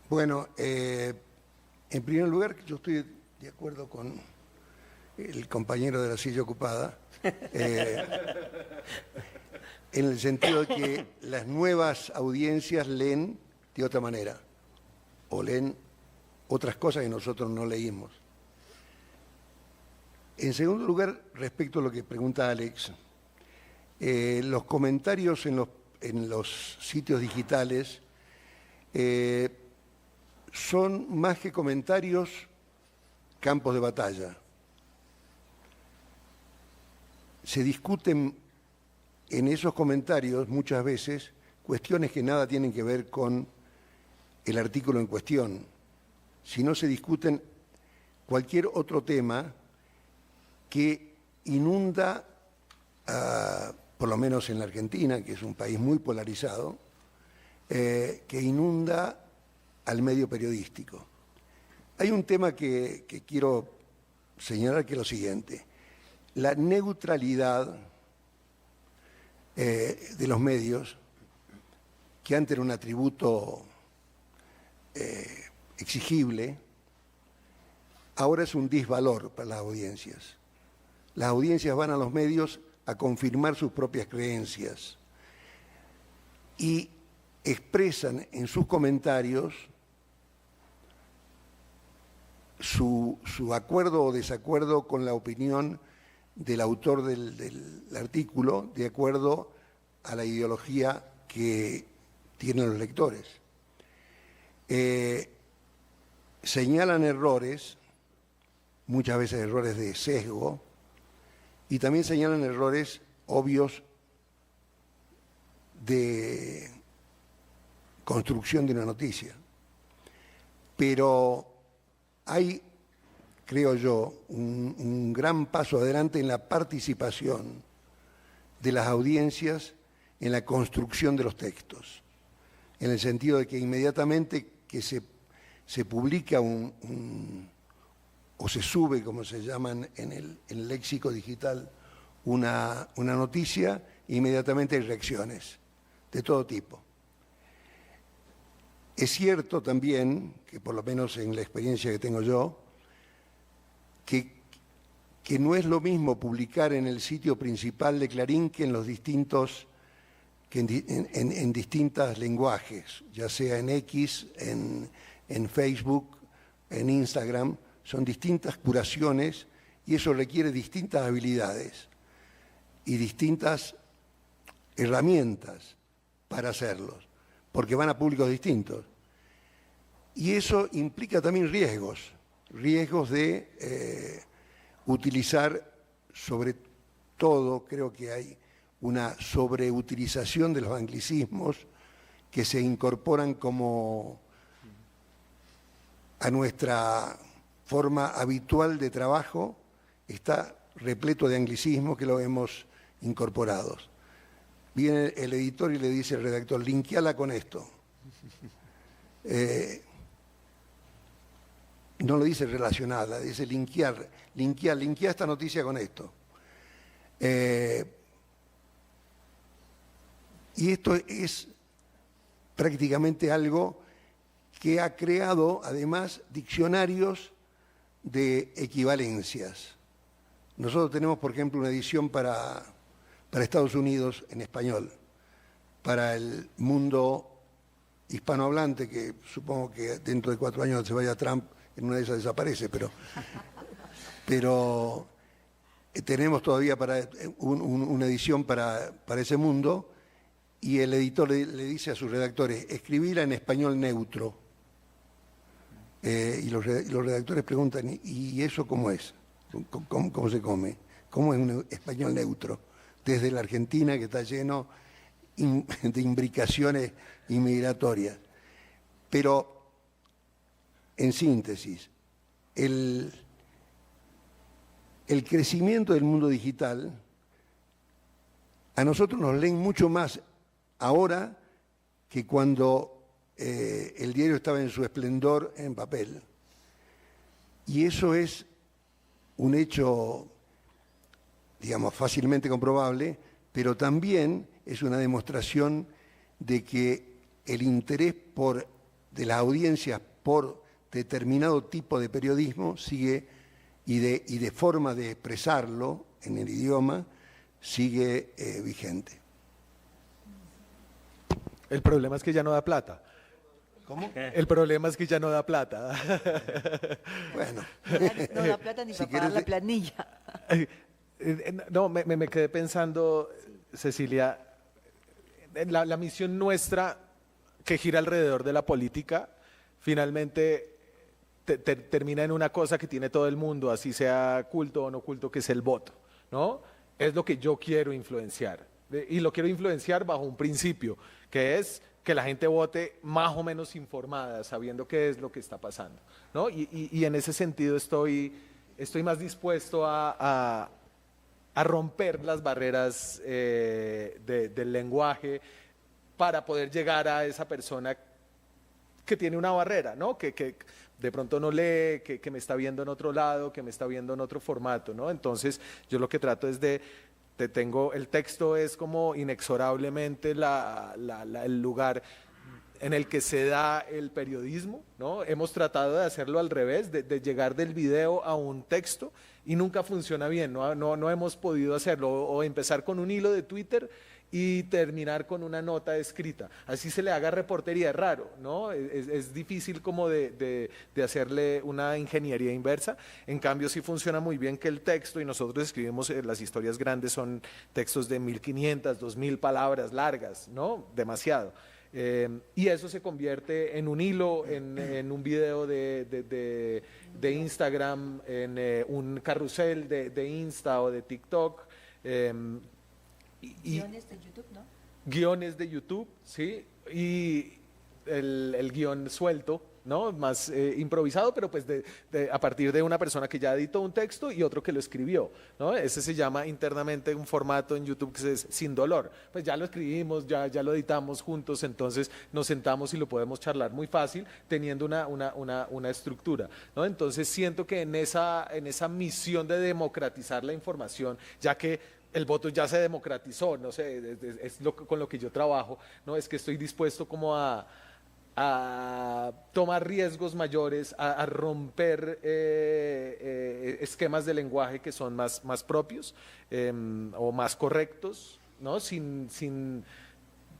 Bueno, en primer lugar, yo estoy de acuerdo con el compañero de la silla ocupada, en el sentido de que las nuevas audiencias leen de otra manera, o leen otras cosas que nosotros no leímos. En segundo lugar, respecto a lo que pregunta Alex, los comentarios en los sitios digitales son más que comentarios, campos de batalla. Se discuten en esos comentarios muchas veces cuestiones que nada tienen que ver con el artículo en cuestión, sino se discuten cualquier otro tema que inunda, por lo menos en la Argentina, que es un país muy polarizado, que inunda al medio periodístico. Hay un tema que quiero señalar, que es lo siguiente: la neutralidad de los medios, que antes era un atributo exigible, ahora es un disvalor para las audiencias. Las audiencias van a los medios a confirmar sus propias creencias y expresan en sus comentarios su acuerdo o desacuerdo con la opinión del autor del artículo, de acuerdo a la ideología que tienen los lectores. Señalan errores, muchas veces errores de sesgo, y también señalan errores obvios de construcción de una noticia. Pero hay, creo yo, un gran paso adelante en la participación de las audiencias en la construcción de los textos, en el sentido de que inmediatamente que se publica o se sube, como se llaman en el léxico digital, una noticia, inmediatamente hay reacciones de todo tipo. Es cierto también, que por lo menos en la experiencia que tengo yo, que no es lo mismo publicar en el sitio principal de Clarín que en los distintos, en distintos lenguajes, ya sea en X, en Facebook, en Instagram. Son distintas curaciones y eso requiere distintas habilidades y distintas herramientas para hacerlos, porque van a públicos distintos. Y eso implica también riesgos de utilizar, sobre todo, creo que hay una sobreutilización de los anglicismos que se incorporan como a nuestra forma habitual de trabajo, está repleto de anglicismos que lo hemos incorporado. Viene el editor y le dice al redactor, linkeala con esto. No lo dice relacionada, dice linkear esta noticia con esto. Y esto es prácticamente algo que ha creado además diccionarios de equivalencias. Nosotros tenemos, por ejemplo, una edición para Estados Unidos en español, para el mundo hispanohablante, que supongo que dentro de 4 años se vaya Trump, en una de esas desaparece, pero tenemos todavía una edición para ese mundo, y el editor le dice a sus redactores, escribíla en español neutro. Y los redactores preguntan, ¿y eso cómo es? ¿Cómo se come? ¿Cómo es un español neutro? Desde la Argentina, que está lleno de imbricaciones inmigratorias. Pero, en síntesis, el crecimiento del mundo digital, a nosotros nos leen mucho más ahora que cuando el diario estaba en su esplendor en papel. Y eso es un hecho, digamos, fácilmente comprobable, pero también es una demostración de que el interés de las audiencias por determinado tipo de periodismo sigue, y de forma de expresarlo en el idioma, sigue vigente. El problema es que ya no da plata. ¿Cómo? El problema es que ya no da plata. Bueno. No da plata ni Si para pagar quieres la planilla. No, me quedé pensando, Cecilia, la misión nuestra que gira alrededor de la política, finalmente termina en una cosa que tiene todo el mundo, así sea culto o no culto, que es el voto, ¿no? Es lo que yo quiero influenciar, y lo quiero influenciar bajo un principio, que es que la gente vote más o menos informada, sabiendo qué es lo que está pasando, ¿no? Y en ese sentido estoy más dispuesto a romper las barreras del lenguaje para poder llegar a esa persona que tiene una barrera, ¿no? Que de pronto no lee, que me está viendo en otro lado, que me está viendo en otro formato, ¿no? Entonces yo lo que trato es el texto es como inexorablemente el lugar en el que se da el periodismo, ¿no? Hemos tratado de hacerlo al revés, de llegar del video a un texto y nunca funciona bien, no hemos podido hacerlo, o empezar con un hilo de Twitter y terminar con una nota escrita. Así se le haga reportería, es raro, ¿no? Es difícil como de hacerle una ingeniería inversa. En cambio, sí funciona muy bien que el texto, y nosotros escribimos, las historias grandes son textos de 1500, 2000 palabras largas, ¿no? Demasiado. Y eso se convierte en un hilo, en un video de Instagram, en un carrusel de Insta o de TikTok. Guiones de YouTube, ¿no? Guiones de YouTube, sí, y el guión suelto, ¿no? Más improvisado, pero pues a partir de una persona que ya editó un texto y otro que lo escribió, ¿no? Ese se llama internamente un formato en YouTube que es sin dolor. Pues ya lo escribimos, ya lo editamos juntos, entonces nos sentamos y lo podemos charlar muy fácil teniendo una estructura, ¿no? Entonces siento que en esa misión de democratizar la información, ya que el voto ya se democratizó, no sé, con lo que yo trabajo, ¿no? Es que estoy dispuesto como a tomar riesgos mayores, a romper esquemas de lenguaje que son más propios o más correctos, ¿no? Sin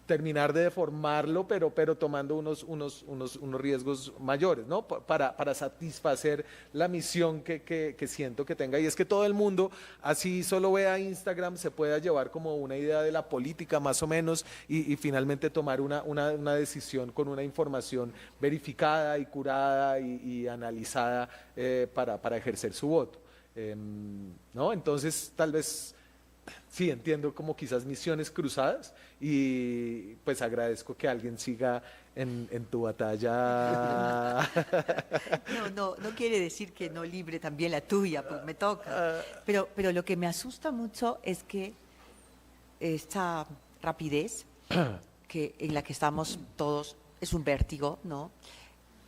terminar de deformarlo, pero tomando unos riesgos mayores, ¿no? Para satisfacer la misión que siento que tenga. Y es que todo el mundo, así solo vea Instagram, se pueda llevar como una idea de la política más o menos y finalmente tomar una decisión con una información verificada y curada y analizada para ejercer su voto. ¿No? Entonces, tal vez... Sí, entiendo como quizás misiones cruzadas y pues agradezco que alguien siga en tu batalla. No quiere decir que no libre también la tuya, porque me toca. Pero lo que me asusta mucho es que esta rapidez en la que estamos todos es un vértigo, ¿no?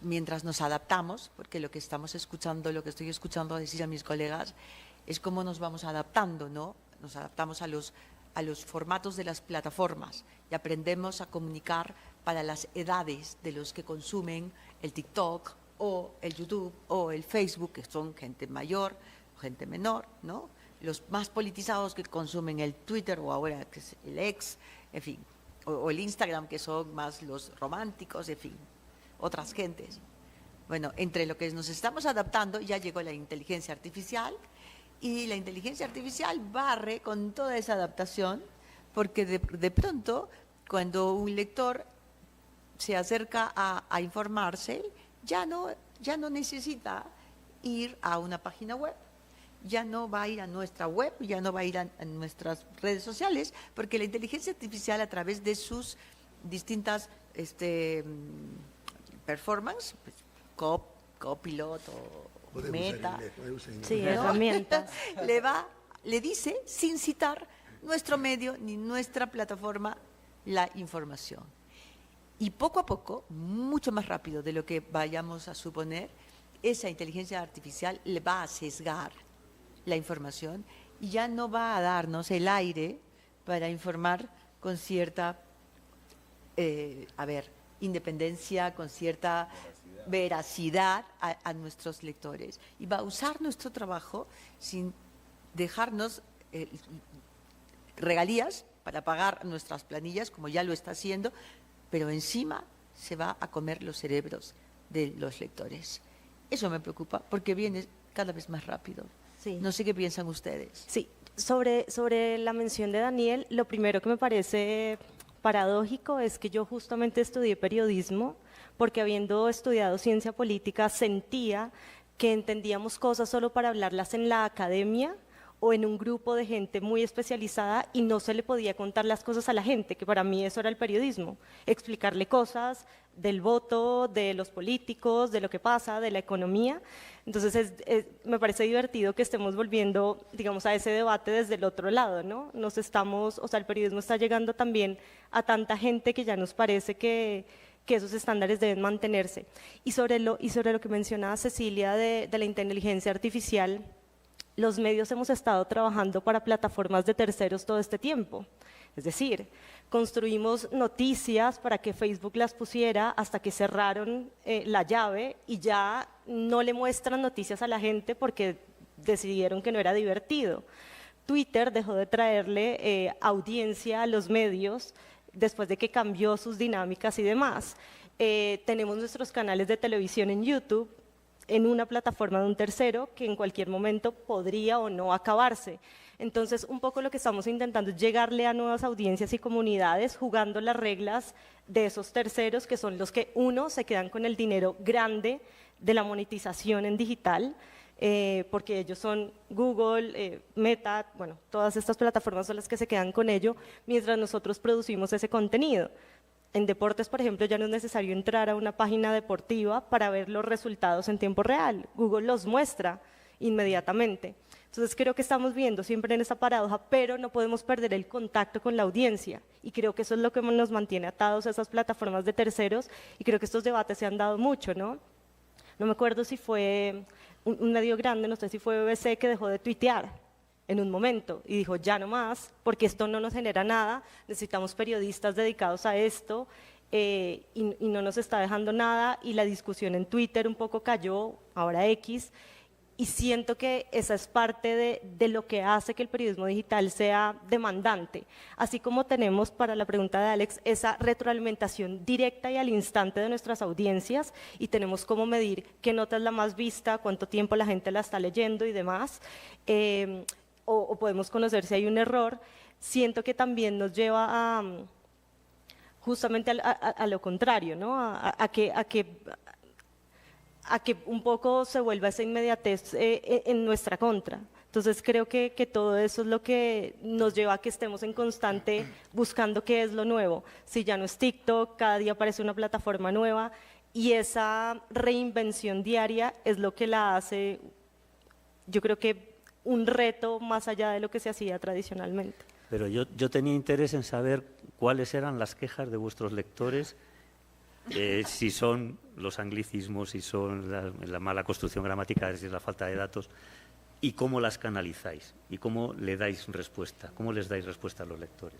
Mientras nos adaptamos, porque lo que estamos escuchando, lo que estoy escuchando decir a mis colegas, es cómo nos vamos adaptando, ¿no? Nos adaptamos a los formatos de las plataformas y aprendemos a comunicar para las edades de los que consumen el TikTok o el YouTube o el Facebook, que son gente mayor o gente menor, ¿no? Los más politizados que consumen el Twitter o ahora que es el X, en fin, o el Instagram, que son más los románticos, en fin, otras gentes. Bueno, entre lo que nos estamos adaptando ya llegó la inteligencia artificial. Y la inteligencia artificial barre con toda esa adaptación, porque de pronto, cuando un lector se acerca a informarse, ya no necesita ir a una página web, ya no va a ir a nuestra web, ya no va a ir a nuestras redes sociales, porque la inteligencia artificial, a través de sus distintas performance, pues, Copilot o Meta, sí, herramientas, le dice, sin citar nuestro medio ni nuestra plataforma, la información. Y poco a poco, mucho más rápido de lo que vayamos a suponer, esa inteligencia artificial le va a sesgar la información y ya no va a darnos el aire para informar con cierta, independencia, con cierta veracidad a nuestros lectores, y va a usar nuestro trabajo sin dejarnos regalías para pagar nuestras planillas, como ya lo está haciendo, pero encima se va a comer los cerebros de los lectores. Eso me preocupa porque viene cada vez más rápido. Sí. No sé qué piensan ustedes. Sí, sobre la mención de Daniel, lo primero que me parece paradójico es que yo justamente estudié periodismo porque, habiendo estudiado ciencia política, sentía que entendíamos cosas solo para hablarlas en la academia o en un grupo de gente muy especializada y no se le podía contar las cosas a la gente, que para mí eso era el periodismo, explicarle cosas del voto, de los políticos, de lo que pasa, de la economía. Entonces me parece divertido que estemos volviendo, digamos, a ese debate desde el otro lado, ¿no? O sea, el periodismo está llegando también a tanta gente que ya nos parece que esos estándares deben mantenerse. Y sobre lo que mencionaba Cecilia de la inteligencia artificial, los medios hemos estado trabajando para plataformas de terceros todo este tiempo. Es decir, construimos noticias para que Facebook las pusiera hasta que cerraron la llave y ya no le muestran noticias a la gente porque decidieron que no era divertido. Twitter dejó de traerle audiencia a los medios después de que cambió sus dinámicas y demás. Tenemos nuestros canales de televisión en YouTube, en una plataforma de un tercero que en cualquier momento podría o no acabarse. Entonces, un poco lo que estamos intentando es llegarle a nuevas audiencias y comunidades jugando las reglas de esos terceros que son los que, uno, se quedan con el dinero grande de la monetización en digital, porque ellos son Google, Meta, bueno, todas estas plataformas son las que se quedan con ello, mientras nosotros producimos ese contenido. En deportes, por ejemplo, ya no es necesario entrar a una página deportiva para ver los resultados en tiempo real. Google los muestra inmediatamente. Entonces creo que estamos viendo siempre en esa paradoja, pero no podemos perder el contacto con la audiencia. Y creo que eso es lo que nos mantiene atados a esas plataformas de terceros. Y creo que estos debates se han dado mucho, ¿no? No me acuerdo si fue un medio grande, no sé si fue BBC, que dejó de tuitear en un momento y dijo ya no más, porque esto no nos genera nada, necesitamos periodistas dedicados a esto y no nos está dejando nada, y la discusión en Twitter un poco cayó, ahora X, y siento que esa es parte de lo que hace que el periodismo digital sea demandante, así como tenemos, para la pregunta de Alex, esa retroalimentación directa y al instante de nuestras audiencias, y tenemos cómo medir qué nota es la más vista, cuánto tiempo la gente la está leyendo y demás, o podemos conocer si hay un error. Siento que también nos lleva a justamente a lo contrario, ¿no? a que un poco se vuelva esa inmediatez en nuestra contra. Entonces creo que todo eso es lo que nos lleva a que estemos en constante buscando qué es lo nuevo. Si ya no es TikTok, cada día aparece una plataforma nueva, y esa reinvención diaria es lo que la hace, yo creo que un reto más allá de lo que se hacía tradicionalmente. Pero yo tenía interés en saber cuáles eran las quejas de vuestros lectores, si son los anglicismos, si son la mala construcción gramatical, si es la falta de datos, y cómo las canalizáis, y cómo le dais respuesta, cómo les dais respuesta a los lectores.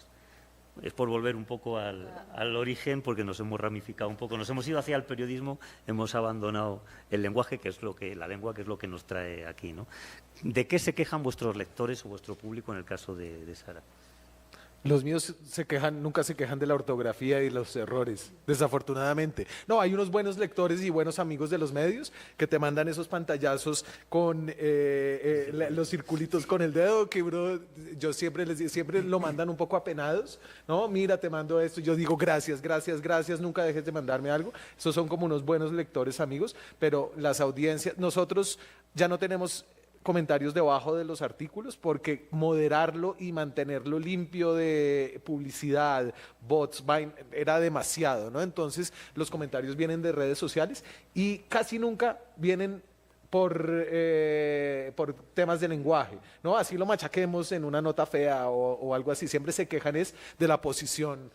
Es por volver un poco al origen, porque nos hemos ramificado un poco, nos hemos ido hacia el periodismo, hemos abandonado el lenguaje, que es la lengua, que es lo que nos trae aquí, ¿no? ¿De qué se quejan vuestros lectores o vuestro público en el caso de Sara? Los míos nunca se quejan de la ortografía y los errores, desafortunadamente. No, hay unos buenos lectores y buenos amigos de los medios que te mandan esos pantallazos con los circulitos con el dedo, que bro, yo siempre les digo, siempre lo mandan un poco apenados, ¿no? Mira, te mando esto, yo digo gracias, gracias, gracias, nunca dejes de mandarme algo. Esos son como unos buenos lectores amigos, pero las audiencias, nosotros ya no tenemos comentarios debajo de los artículos, porque moderarlo y mantenerlo limpio de publicidad, bots, era demasiado, ¿no? Entonces los comentarios vienen de redes sociales y casi nunca vienen por temas de lenguaje, ¿no? Así lo machaquemos en una nota fea o algo así, siempre se quejan es de la posición,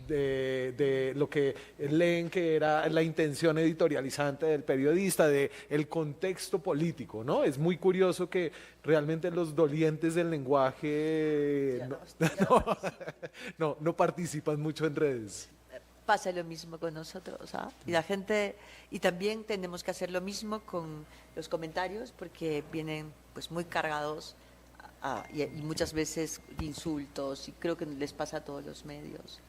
de lo que leen que era la intención editorializante del periodista, de el contexto político, ¿no? Es muy curioso que realmente los dolientes del lenguaje no participan mucho en redes. Pasa lo mismo con nosotros, ¿ah? Y la gente, y también tenemos que hacer lo mismo con los comentarios, porque vienen pues muy cargados y muchas veces insultos, y creo que les pasa a todos los medios.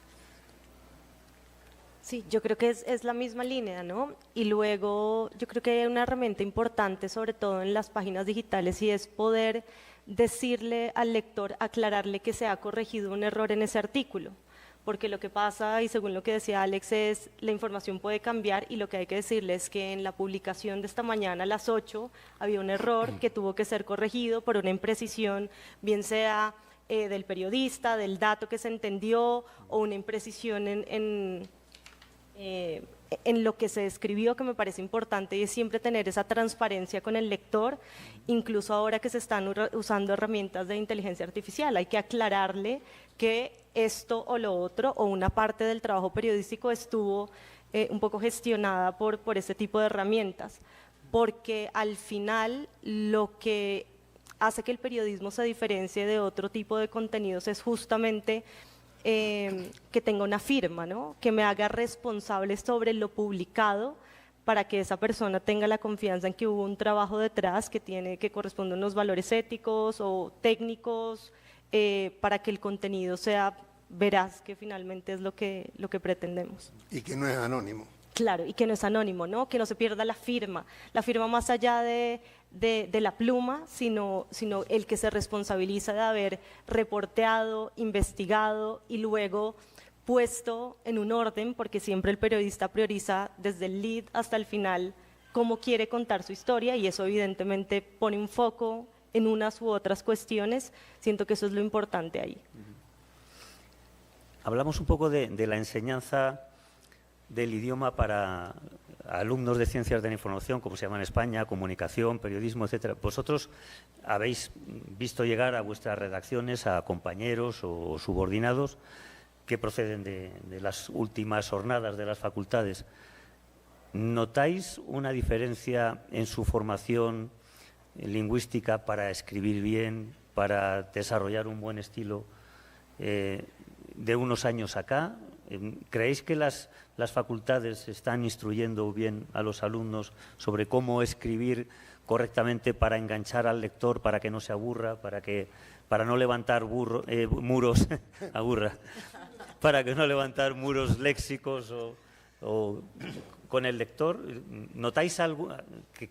Sí, yo creo que es la misma línea, ¿no? Y luego yo creo que hay una herramienta importante, sobre todo en las páginas digitales, y es poder decirle al lector, aclararle que se ha corregido un error en ese artículo. Porque lo que pasa, y según lo que decía Alex, es la información puede cambiar y lo que hay que decirle es que en la publicación de esta mañana a las 8 había un error que tuvo que ser corregido por una imprecisión, bien sea del periodista, del dato que se entendió o una imprecisión en lo que se escribió, que me parece importante, y es siempre tener esa transparencia con el lector, incluso ahora que se están usando herramientas de inteligencia artificial. Hay que aclararle que esto o lo otro, o una parte del trabajo periodístico estuvo un poco gestionada por este tipo de herramientas, porque al final lo que hace que el periodismo se diferencie de otro tipo de contenidos es justamente que tenga una firma, ¿no? Que me haga responsable sobre lo publicado para que esa persona tenga la confianza en que hubo un trabajo detrás que corresponde a unos valores éticos o técnicos, para que el contenido sea veraz, que finalmente es lo que pretendemos. Y que no es anónimo. Claro, y que no es anónimo, ¿no? Que no se pierda la firma más allá de la pluma, sino el que se responsabiliza de haber reporteado, investigado y luego puesto en un orden, porque siempre el periodista prioriza desde el lead hasta el final cómo quiere contar su historia, y eso evidentemente pone un foco en unas u otras cuestiones. Siento que eso es lo importante ahí. Hablamos un poco de la enseñanza del idioma para alumnos de ciencias de la información, como se llama en España, comunicación, periodismo, etcétera. Vosotros habéis visto llegar a vuestras redacciones a compañeros o subordinados que proceden de las últimas jornadas de las facultades. ¿Notáis una diferencia en su formación lingüística para escribir bien, para desarrollar un buen estilo de unos años acá? ¿Creéis que las facultades están instruyendo bien a los alumnos sobre cómo escribir correctamente para enganchar al lector, para que no se aburra, para no levantar muros aburra, para que no levantar muros léxicos o con el lector? ¿Notáis algo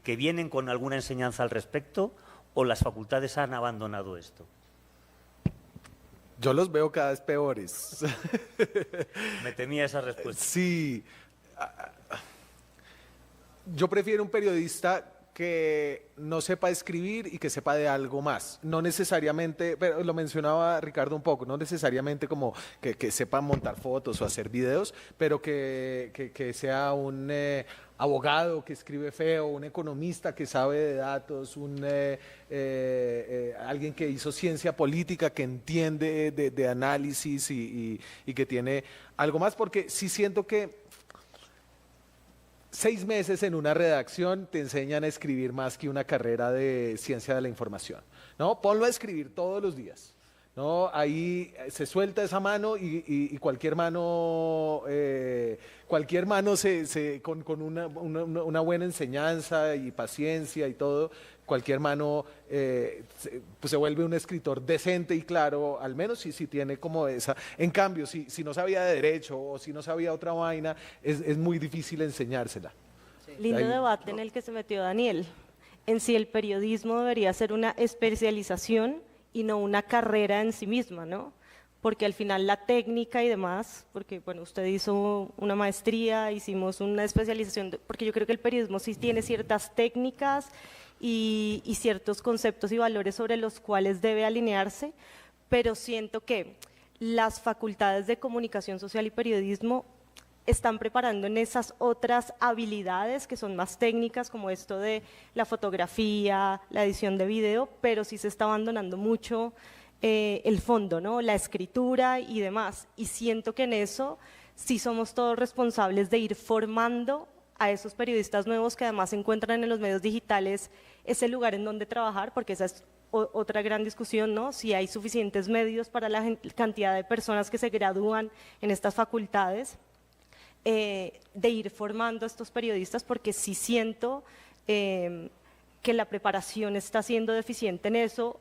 que vienen con alguna enseñanza al respecto o las facultades han abandonado esto? Yo los veo cada vez peores. Me temía esa respuesta. Sí. Yo prefiero un periodista que no sepa escribir y que sepa de algo más. No necesariamente, pero lo mencionaba Ricardo un poco, no necesariamente como que sepa montar fotos o hacer videos, pero que sea un abogado que escribe feo, un economista que sabe de datos, alguien que hizo ciencia política, que entiende de análisis y que tiene algo más, porque sí siento que 6 meses en una redacción te enseñan a escribir más que una carrera de ciencia de la información, ¿no? Ponlo a escribir todos los días, ¿no? Ahí se suelta esa mano y cualquier mano con una buena enseñanza y paciencia y todo, cualquier mano pues se vuelve un escritor decente y claro, al menos si tiene como esa. En cambio, si no sabía de derecho o si no sabía otra vaina, es muy difícil enseñársela. Sí. Lindo Ahí, debate ¿no? en el que se metió Daniel. En si el periodismo debería ser una especialización y no una carrera en sí misma, ¿no? Porque al final la técnica y demás, porque bueno, usted hizo una maestría, hicimos una especialización, porque yo creo que el periodismo sí tiene ciertas técnicas y ciertos conceptos y valores sobre los cuales debe alinearse, pero siento que las facultades de comunicación social y periodismo están preparando en esas otras habilidades que son más técnicas, como esto de la fotografía, la edición de video, pero sí se está abandonando mucho el fondo, ¿no? La escritura y demás. Y siento que en eso sí somos todos responsables de ir formando a esos periodistas nuevos que además se encuentran en los medios digitales ese lugar en donde trabajar, porque esa es otra gran discusión, ¿no? Si hay suficientes medios para la cantidad de personas que se gradúan en estas facultades, de ir formando a estos periodistas, porque sí siento que la preparación está siendo deficiente en eso,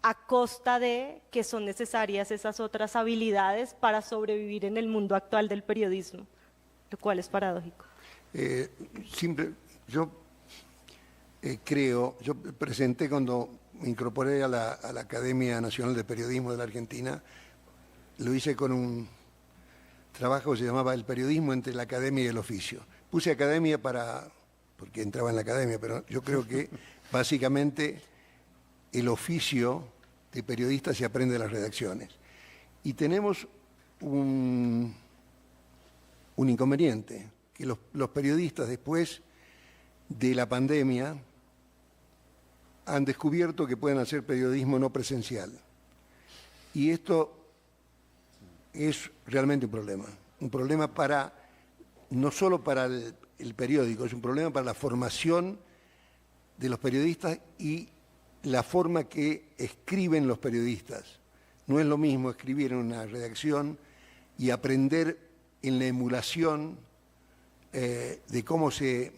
a costa de que son necesarias esas otras habilidades para sobrevivir en el mundo actual del periodismo, lo cual es paradójico. Yo presenté cuando me incorporé a la Academia Nacional de Periodismo de la Argentina, lo hice con un trabajo que se llamaba El periodismo entre la academia y el oficio. Puse academia porque entraba en la academia, pero yo creo que básicamente el oficio de periodista se aprende en las redacciones. Y tenemos un inconveniente, que los periodistas después de la pandemia han descubierto que pueden hacer periodismo no presencial. Y esto es realmente un problema no solo para el periódico, es un problema para la formación de los periodistas y la forma que escriben los periodistas. No es lo mismo escribir en una redacción y aprender en la emulación de cómo se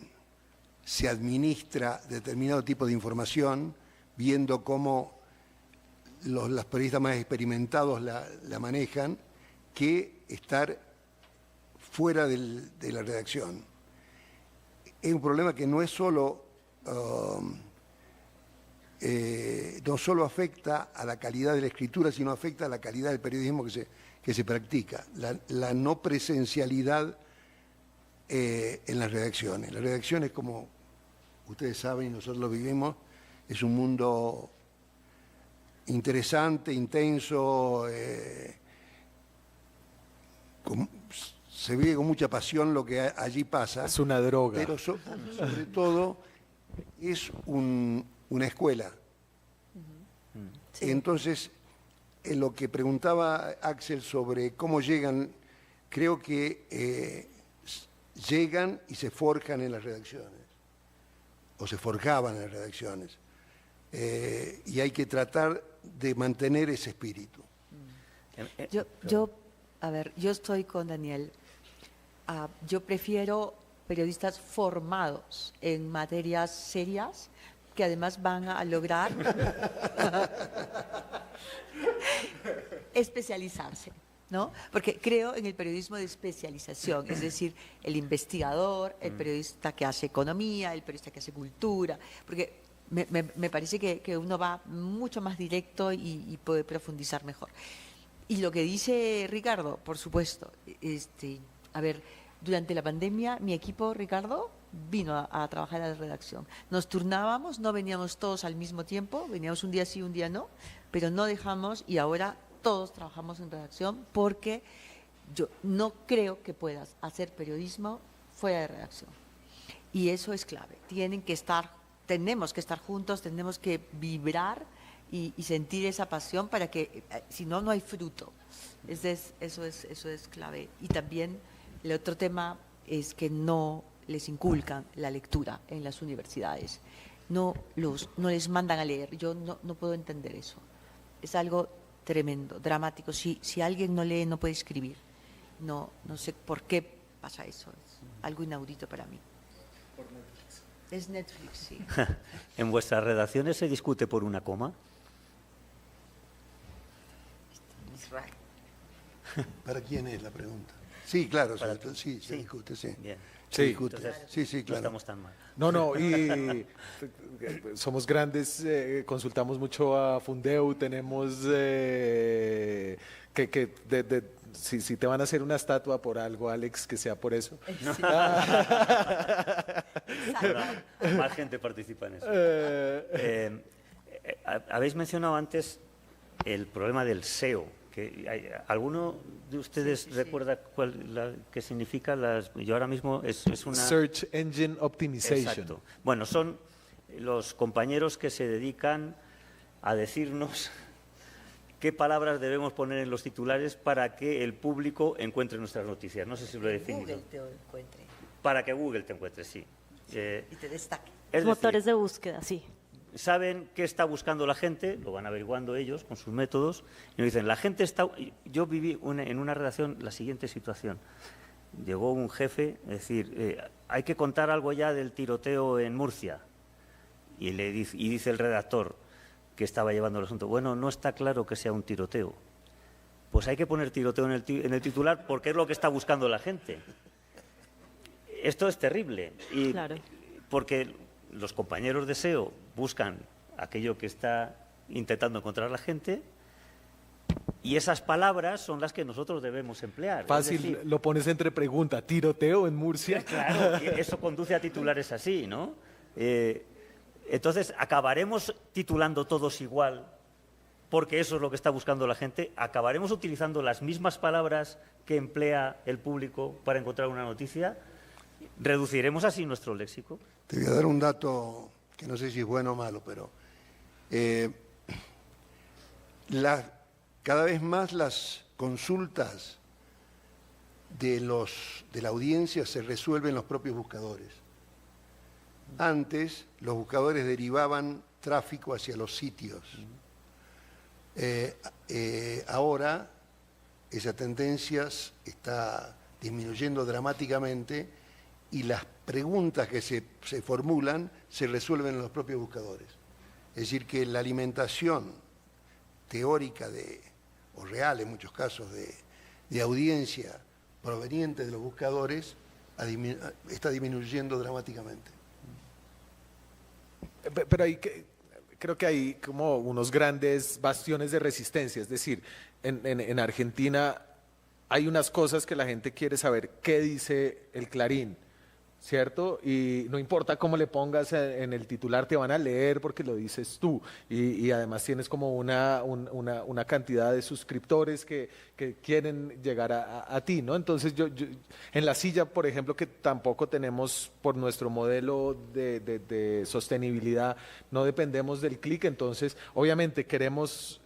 administra determinado tipo de información, viendo cómo los periodistas más experimentados la manejan, que estar fuera de la redacción. Es un problema que no solo afecta a la calidad de la escritura, sino afecta a la calidad del periodismo que se practica. La no presencialidad en las redacciones. Las redacciones, como ustedes saben y nosotros lo vivimos, es un mundo interesante, intenso, se vive con mucha pasión lo que allí pasa. Es una droga. Pero sobre todo es una escuela. Sí. Entonces, en lo que preguntaba Axel sobre cómo llegan, creo que llegan y se forjan en las redacciones, o se forjaban en las redacciones, y hay que tratar de mantener ese espíritu. Yo estoy con Daniel. Yo prefiero periodistas formados en materias serias que además van a lograr especializarse, ¿no? Porque creo en el periodismo de especialización, es decir, el investigador, el periodista que hace economía, el periodista que hace cultura, porque me parece que uno va mucho más directo y puede profundizar mejor. Y lo que dice Ricardo, por supuesto, durante la pandemia mi equipo, Ricardo, vino a trabajar a la redacción. Nos turnábamos, no veníamos todos al mismo tiempo, veníamos un día sí, un día no, pero no dejamos y ahora todos trabajamos en redacción porque yo no creo que puedas hacer periodismo fuera de redacción. Y eso es clave. Tenemos que estar juntos, tenemos que vibrar y sentir esa pasión para que, si no, no hay fruto. Eso es clave. Y también el otro tema es que no les inculcan la lectura en las universidades. No les mandan a leer. Yo no puedo entender eso. Es algo tremendo, dramático. Si alguien no lee, no puede escribir. No sé por qué pasa eso. Es algo inaudito para mí. Por Netflix. Es Netflix, sí. ¿En vuestras redacciones se discute por una coma? Es raro. ¿Para quién es la pregunta? Sí, claro, sí, se discute, sí. Bien. Se discute. Entonces, Sí, claro. No estamos tan mal. No, y somos grandes, consultamos mucho a Fundeu, tenemos si te van a hacer una estatua por algo, Alex, que sea por eso. Sí. Bueno, más gente participa en eso. Habéis mencionado antes el problema del SEO. ¿Alguno de ustedes recuerda qué significa? Yo ahora mismo es una... Search Engine Optimization. Exacto. Bueno, son los compañeros que se dedican a decirnos qué palabras debemos poner en los titulares para que el público encuentre nuestras noticias. No sé si lo he definido. Google te encuentre. Para que Google te encuentre, sí. Y te destaque. Es Motores decir, de búsqueda, sí. saben qué está buscando la gente, lo van averiguando ellos con sus métodos, y nos dicen, la gente está... Yo viví en una redacción la siguiente situación. Llegó un jefe, es decir, hay que contar algo ya del tiroteo en Murcia. Y dice el redactor que estaba llevando el asunto, bueno, no está claro que sea un tiroteo. Pues hay que poner tiroteo en el titular porque es lo que está buscando la gente. Esto es terrible. Claro. Porque los compañeros de SEO buscan aquello que está intentando encontrar la gente, y esas palabras son las que nosotros debemos emplear. Fácil, Es decir, lo pones entre pregunta, tiroteo en Murcia. claro, eso conduce a titulares así, ¿no? Entonces, ¿acabaremos titulando todos igual? Porque eso es lo que está buscando la gente. ¿Acabaremos utilizando las mismas palabras que emplea el público para encontrar una noticia? ¿Reduciremos así nuestro léxico? Te voy a dar un dato que no sé si es bueno o malo, pero cada vez más las consultas de la audiencia se resuelven los propios buscadores. Antes los buscadores derivaban tráfico hacia los sitios. Ahora esa tendencia está disminuyendo dramáticamente y las preguntas que se formulan se resuelven en los propios buscadores. Es decir, que la alimentación teórica o real en muchos casos de audiencia proveniente de los buscadores está disminuyendo dramáticamente. Pero creo que hay como unos grandes bastiones de resistencia, es decir, en Argentina hay unas cosas que la gente quiere saber qué dice el Clarín, ¿cierto? Y no importa cómo le pongas en el titular, te van a leer porque lo dices tú. Y además tienes como una cantidad de suscriptores que quieren llegar a ti, ¿no? Entonces yo en La Silla, por ejemplo, que tampoco tenemos por nuestro modelo de sostenibilidad, no dependemos del clic, entonces obviamente queremos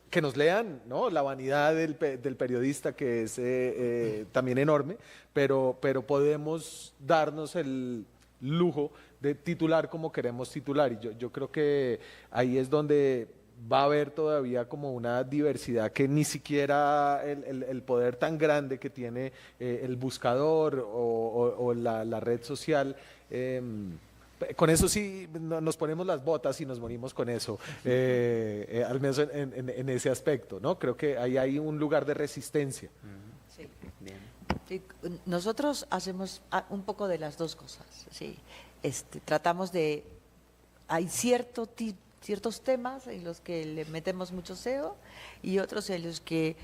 que nos lean, ¿no? La vanidad del periodista, que es también enorme, pero podemos darnos el lujo de titular como queremos titular. Y yo creo que ahí es donde va a haber todavía como una diversidad que ni siquiera el poder tan grande que tiene el buscador o la red social. Con eso sí nos ponemos las botas y nos morimos con eso, al menos en ese aspecto, ¿no? Creo que ahí hay un lugar de resistencia. Sí. Bien. Sí, nosotros hacemos un poco de las dos cosas. Sí. Tratamos de... Hay ciertos temas en los que le metemos mucho SEO y otros en los que,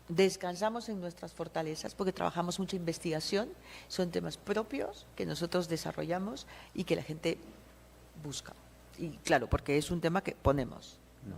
descansamos en nuestras fortalezas porque trabajamos mucha investigación, son temas propios que nosotros desarrollamos y que la gente busca. Y claro, porque es un tema que ponemos, ¿no?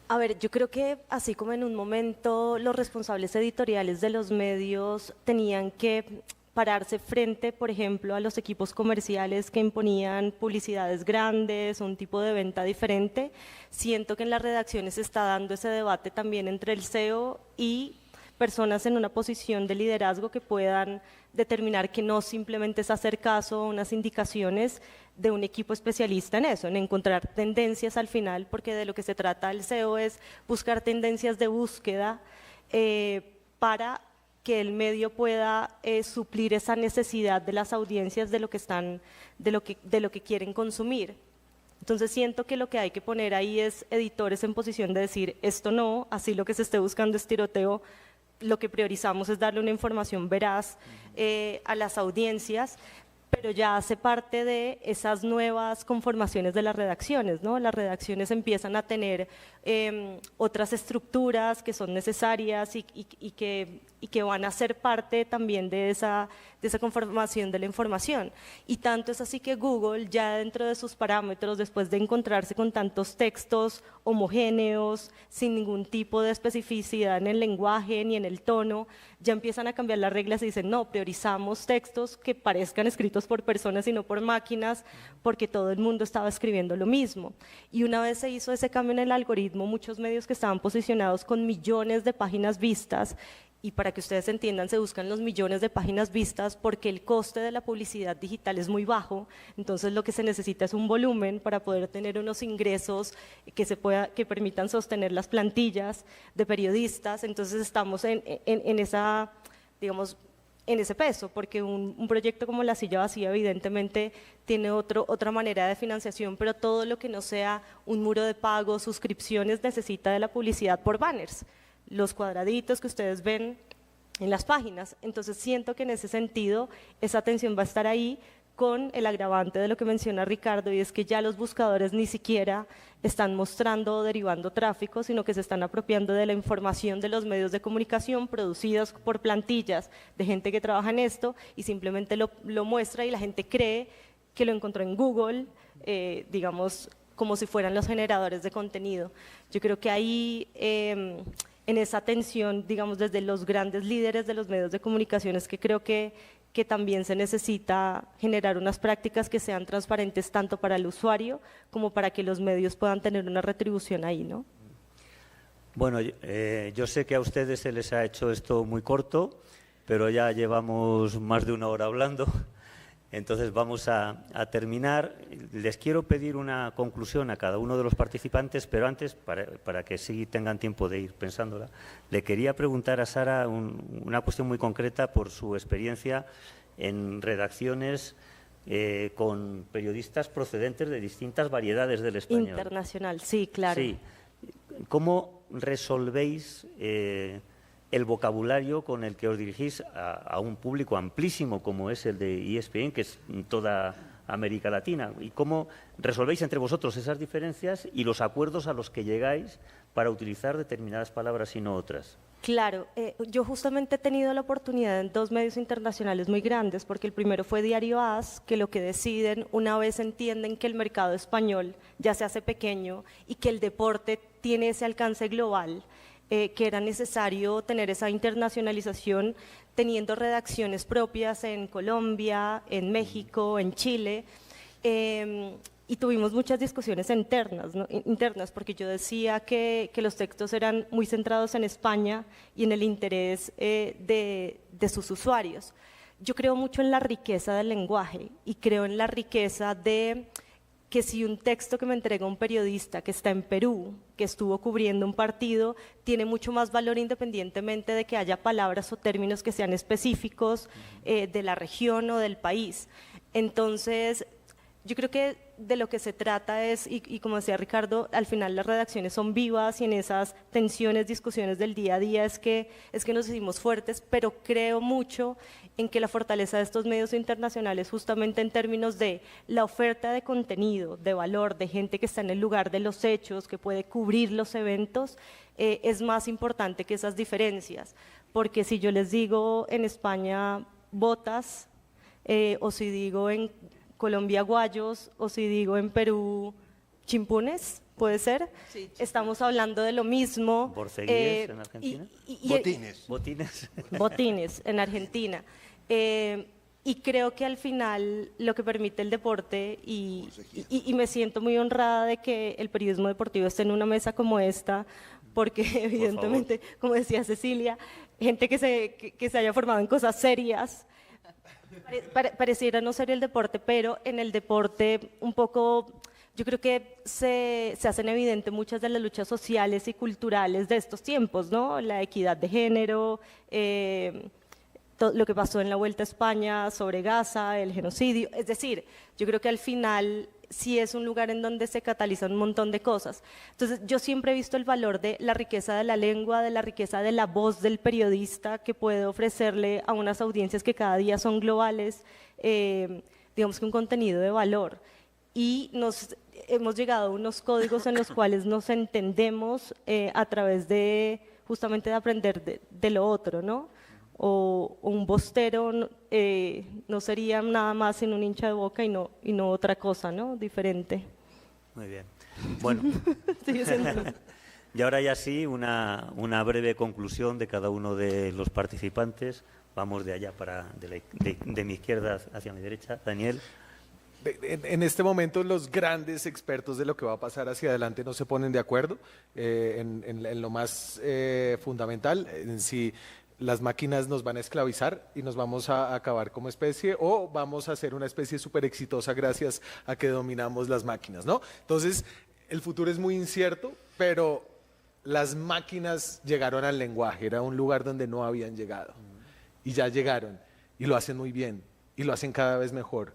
A ver, yo creo que así como en un momento los responsables editoriales de los medios tenían que pararse frente, por ejemplo, a los equipos comerciales que imponían publicidades grandes, un tipo de venta diferente, siento que en las redacciones se está dando ese debate también entre el SEO y personas en una posición de liderazgo que puedan determinar que no simplemente es hacer caso a unas indicaciones de un equipo especialista en eso, en encontrar tendencias al final, porque de lo que se trata el SEO es buscar tendencias de búsqueda para que el medio pueda suplir esa necesidad de las audiencias de lo que quieren consumir. Entonces siento que lo que hay que poner ahí es editores en posición de decir esto no, así lo que se esté buscando es tiroteo, lo que priorizamos es darle una información veraz a las audiencias, pero ya hace parte de esas nuevas conformaciones de las redacciones, ¿no? Las redacciones empiezan a tener otras estructuras que son necesarias y que van a ser parte también de esa conformación de la información. Y tanto es así que Google, ya dentro de sus parámetros, después de encontrarse con tantos textos homogéneos, sin ningún tipo de especificidad en el lenguaje ni en el tono, ya empiezan a cambiar las reglas y dicen, no, priorizamos textos que parezcan escritos por personas y no por máquinas, porque todo el mundo estaba escribiendo lo mismo. Y una vez se hizo ese cambio en el algoritmo, muchos medios que estaban posicionados con millones de páginas vistas, y para que ustedes entiendan, se buscan los millones de páginas vistas porque el coste de la publicidad digital es muy bajo, entonces lo que se necesita es un volumen para poder tener unos ingresos que permitan sostener las plantillas de periodistas. Entonces estamos en esa, digamos, en ese peso, porque un proyecto como La Silla Vacía evidentemente tiene otra manera de financiación, pero todo lo que no sea un muro de pago, suscripciones, necesita de la publicidad por banners, los cuadraditos que ustedes ven en las páginas. Entonces siento que en ese sentido esa atención va a estar ahí, con el agravante de lo que menciona Ricardo, y es que ya los buscadores ni siquiera están mostrando o derivando tráfico, sino que se están apropiando de la información de los medios de comunicación producidos por plantillas de gente que trabaja en esto y simplemente lo muestra y la gente cree que lo encontró en Google, digamos, como si fueran los generadores de contenido. Yo creo que ahí, en esa tensión, digamos, desde los grandes líderes de los medios de comunicación, es que creo que también se necesita generar unas prácticas que sean transparentes tanto para el usuario como para que los medios puedan tener una retribución ahí, ¿no? Bueno, yo sé que a ustedes se les ha hecho esto muy corto, pero ya llevamos más de una hora hablando, entonces vamos a terminar. Les quiero pedir una conclusión a cada uno de los participantes, pero antes, para que sí tengan tiempo de ir pensándola, le quería preguntar a Sara una cuestión muy concreta por su experiencia en redacciones con periodistas procedentes de distintas variedades del español. Internacional, sí, claro. Sí. ¿Cómo resolvéis el vocabulario con el que os dirigís a un público amplísimo como es el de ESPN, que es toda América Latina? ¿Y cómo resolvéis entre vosotros esas diferencias y los acuerdos a los que llegáis para utilizar determinadas palabras y no otras? Claro, yo justamente he tenido la oportunidad en 2 medios internacionales muy grandes, porque el primero fue Diario AS, que lo que deciden, una vez entienden que el mercado español ya se hace pequeño y que el deporte tiene ese alcance global, que era necesario tener esa internacionalización, teniendo redacciones propias en Colombia, en México, en Chile, y tuvimos muchas discusiones internas, ¿no? Internas, porque yo decía que los textos eran muy centrados en España y en el interés de sus usuarios. Yo creo mucho en la riqueza del lenguaje y creo en la riqueza de que si un texto que me entrega un periodista que está en Perú, que estuvo cubriendo un partido, tiene mucho más valor independientemente de que haya palabras o términos que sean específicos de la región o del país. Entonces, yo creo que de lo que se trata es, y como decía Ricardo, al final las redacciones son vivas y en esas tensiones, discusiones del día a día es que nos hicimos fuertes, pero creo mucho en que la fortaleza de estos medios internacionales, justamente en términos de la oferta de contenido, de valor, de gente que está en el lugar de los hechos, que puede cubrir los eventos, es más importante que esas diferencias. Porque si yo les digo en España botas, o si digo en Colombia guayos, o si digo en Perú chimpunes, ¿puede ser? Sí, estamos hablando de lo mismo. ¿Borceguíes en Argentina? Botines. ¿Botines? Botines en Argentina. Y creo que al final lo que permite el deporte, y me siento muy honrada de que el periodismo deportivo esté en una mesa como esta, porque evidentemente, como decía Cecilia, gente que se haya formado en cosas serias, pareciera no ser el deporte, pero en el deporte un poco, yo creo que se hacen evidentes muchas de las luchas sociales y culturales de estos tiempos, ¿no? La equidad de género, lo que pasó en la Vuelta a España sobre Gaza, el genocidio. Es decir, yo creo que al final sí es un lugar en donde se catalizan un montón de cosas. Entonces, yo siempre he visto el valor de la riqueza de la lengua, de la riqueza de la voz del periodista que puede ofrecerle a unas audiencias que cada día son globales, digamos que un contenido de valor. Y hemos llegado a unos códigos en los cuales nos entendemos a través de justamente de aprender de lo otro, ¿no? O un bostero no sería nada más sino un hincha de Boca y no otra cosa, ¿no? Diferente. Muy bien. Bueno, y ahora ya sí, una breve conclusión de cada uno de los participantes. Vamos de allá de mi izquierda hacia mi derecha. Daniel. En este momento los grandes expertos de lo que va a pasar hacia adelante no se ponen de acuerdo en lo más fundamental, en si las máquinas nos van a esclavizar y nos vamos a acabar como especie, o vamos a ser una especie súper exitosa gracias a que dominamos las máquinas, ¿no? Entonces, el futuro es muy incierto, pero las máquinas llegaron al lenguaje, era un lugar donde no habían llegado, y ya llegaron, y lo hacen muy bien, y lo hacen cada vez mejor,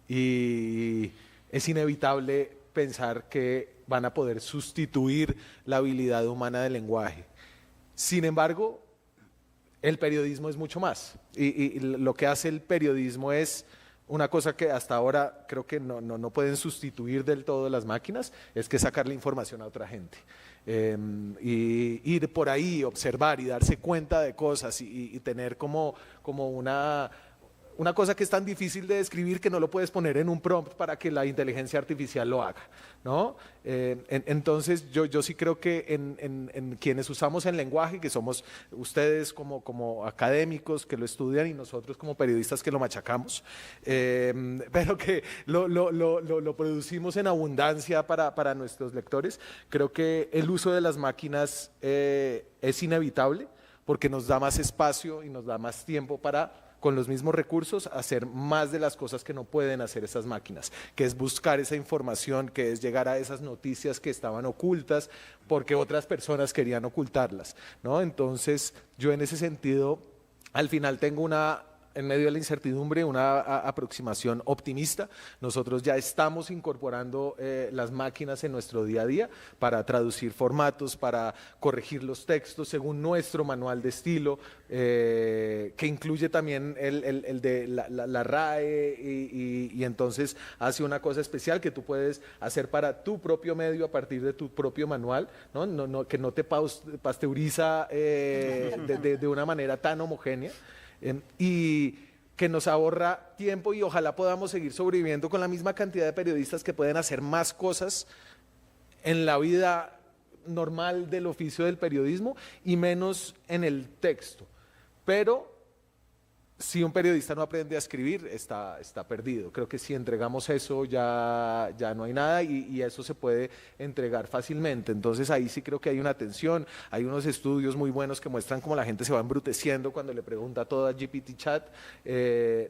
y es inevitable pensar que van a poder sustituir la habilidad humana del lenguaje. Sin embargo, el periodismo es mucho más, y lo que hace el periodismo es una cosa que hasta ahora creo que no pueden sustituir del todo las máquinas, es que sacarle información a otra gente. Y ir por ahí, observar y darse cuenta de cosas y tener como una cosa que es tan difícil de describir que no lo puedes poner en un prompt para que la inteligencia artificial lo haga, ¿no? Entonces yo sí creo que en quienes usamos el lenguaje, que somos ustedes como académicos que lo estudian y nosotros como periodistas que lo machacamos, pero que lo producimos en abundancia para nuestros lectores, creo que el uso de las máquinas es inevitable porque nos da más espacio y nos da más tiempo para, con los mismos recursos, hacer más de las cosas que no pueden hacer esas máquinas, que es buscar esa información, que es llegar a esas noticias que estaban ocultas porque otras personas querían ocultarlas, ¿no? Entonces, yo en ese sentido, al final tengo en medio de la incertidumbre, una aproximación optimista. Nosotros ya estamos incorporando las máquinas en nuestro día a día para traducir formatos, para corregir los textos según nuestro manual de estilo, que incluye también el de la RAE y entonces hace una cosa especial que tú puedes hacer para tu propio medio a partir de tu propio manual, ¿no? Que no te pasteuriza de una manera tan homogénea. Y que nos ahorra tiempo y ojalá podamos seguir sobreviviendo con la misma cantidad de periodistas que pueden hacer más cosas en la vida normal del oficio del periodismo y menos en el texto. Pero si un periodista no aprende a escribir, está perdido. Creo que si entregamos eso ya no hay nada y eso se puede entregar fácilmente. Entonces ahí sí creo que hay una tensión. Hay unos estudios muy buenos que muestran cómo la gente se va embruteciendo cuando le pregunta todo a GPT Chat,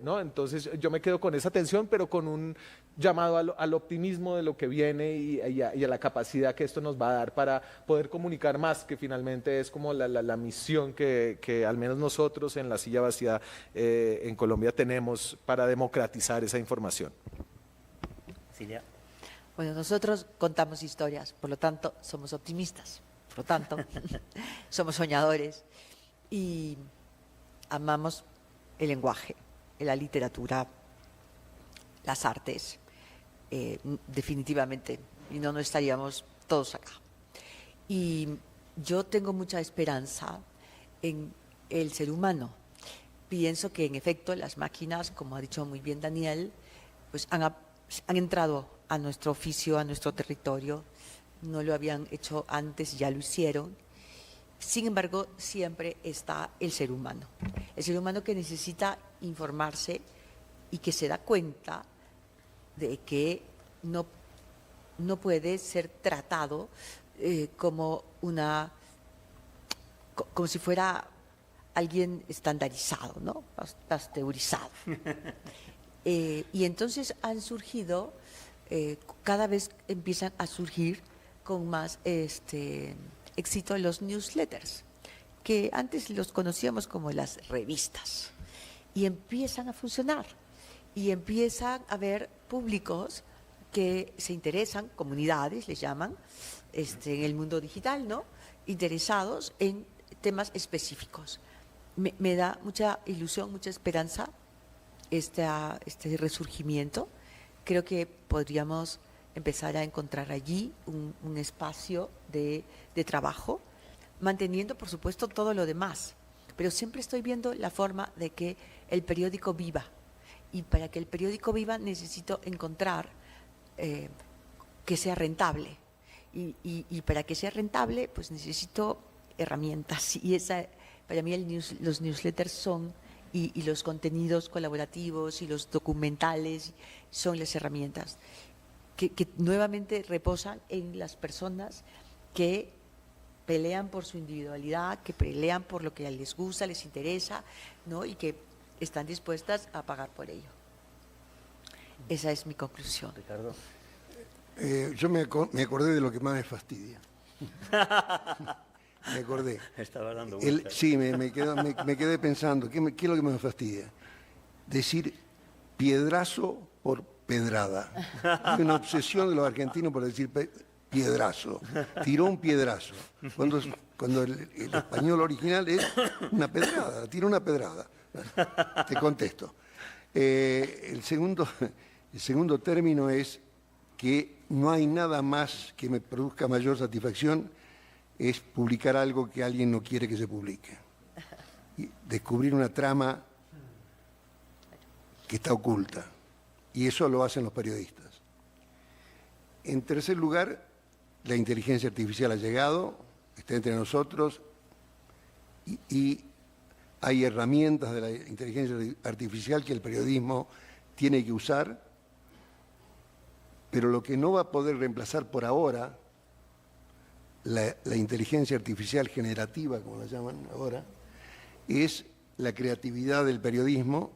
¿no? Entonces yo me quedo con esa tensión, pero con un llamado al optimismo de lo que viene y a la capacidad que esto nos va a dar para poder comunicar más, que finalmente es como la misión que al menos nosotros en La Silla Vacía en Colombia tenemos para democratizar esa información. Silvia. Bueno, nosotros contamos historias, por lo tanto somos optimistas, por lo tanto somos soñadores y amamos el lenguaje, la literatura, las artes, definitivamente, y no estaríamos todos acá. Y yo tengo mucha esperanza en el ser humano. Pienso que en efecto las máquinas, como ha dicho muy bien Daniel, pues han entrado a nuestro oficio, a nuestro territorio, no lo habían hecho antes, ya lo hicieron. Sin embargo, siempre está el ser humano que necesita informarse y que se da cuenta de que no puede ser tratado como si fuera alguien estandarizado, ¿no? Pasteurizado. Y entonces han surgido, cada vez empiezan a surgir con más éxito los newsletters, que antes los conocíamos como las revistas, y empiezan a funcionar, y empiezan a haber públicos que se interesan, comunidades les llaman, en el mundo digital, ¿no? Interesados en temas específicos. Me da mucha ilusión, mucha esperanza este resurgimiento. Creo que podríamos empezar a encontrar allí un espacio de trabajo, manteniendo, por supuesto, todo lo demás. Pero siempre estoy viendo la forma de que el periódico viva. Y para que el periódico viva necesito encontrar que sea rentable. Y para que sea rentable, pues necesito herramientas. Y para mí los newsletters son, y los contenidos colaborativos y los documentales son las herramientas que nuevamente reposan en las personas que pelean por su individualidad, que pelean por lo que les gusta, les interesa, ¿no? Y que están dispuestas a pagar por ello. Esa es mi conclusión. Ricardo. Yo me acordé de lo que más me fastidia. Me acordé. Estaba dando vueltas. Sí, me quedé pensando, ¿qué es lo que me fastidia? Decir piedrazo por pedrada. Hay una obsesión de los argentinos por decir piedrazo. Tiró un piedrazo. Cuando el español original es una pedrada, tiró una pedrada. Te contesto. El segundo término es que no hay nada más que me produzca mayor satisfacción, es publicar algo que alguien no quiere que se publique. Y descubrir una trama que está oculta. Y eso lo hacen los periodistas. En tercer lugar, la inteligencia artificial ha llegado, está entre nosotros y hay herramientas de la inteligencia artificial que el periodismo tiene que usar, pero lo que no va a poder reemplazar por ahora, la inteligencia artificial generativa, como la llaman ahora, es la creatividad del periodismo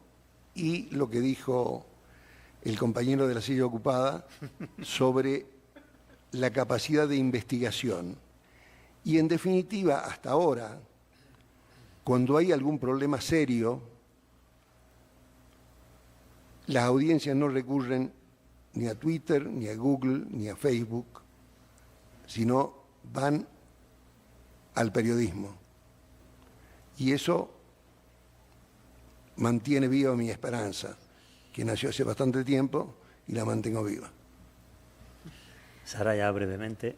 y lo que dijo el compañero de la silla ocupada sobre la capacidad de investigación. Y en definitiva, hasta ahora, cuando hay algún problema serio, las audiencias no recurren ni a Twitter, ni a Google, ni a Facebook, sino van al periodismo. Y eso mantiene viva mi esperanza, que nació hace bastante tiempo y la mantengo viva. Sara, ya brevemente.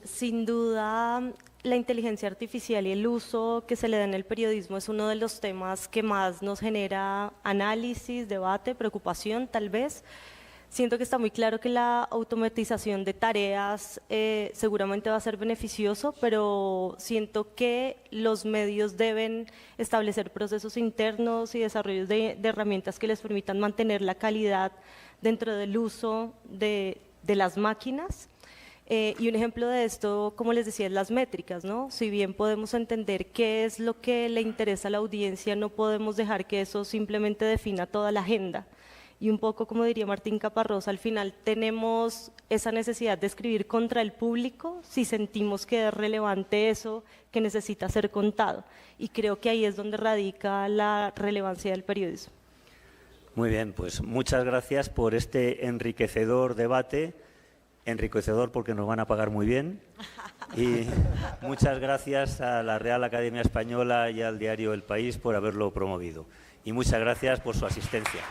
Sin duda, la inteligencia artificial y el uso que se le da en el periodismo es uno de los temas que más nos genera análisis, debate, preocupación, tal vez. Siento que está muy claro que la automatización de tareas seguramente va a ser beneficioso, pero siento que los medios deben establecer procesos internos y desarrollos de herramientas que les permitan mantener la calidad dentro del uso de las máquinas. Y un ejemplo de esto, como les decía, es las métricas, ¿no? Si bien podemos entender qué es lo que le interesa a la audiencia, no podemos dejar que eso simplemente defina toda la agenda. Y un poco, como diría Martín Caparrós, al final tenemos esa necesidad de escribir contra el público si sentimos que es relevante eso que necesita ser contado. Y creo que ahí es donde radica la relevancia del periodismo. Muy bien, pues muchas gracias por este enriquecedor debate. Enriquecedor porque nos van a pagar muy bien. Y muchas gracias a la Real Academia Española y al diario El País por haberlo promovido. Y muchas gracias por su asistencia.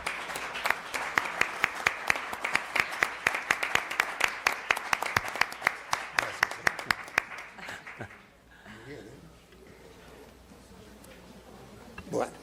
Bueno.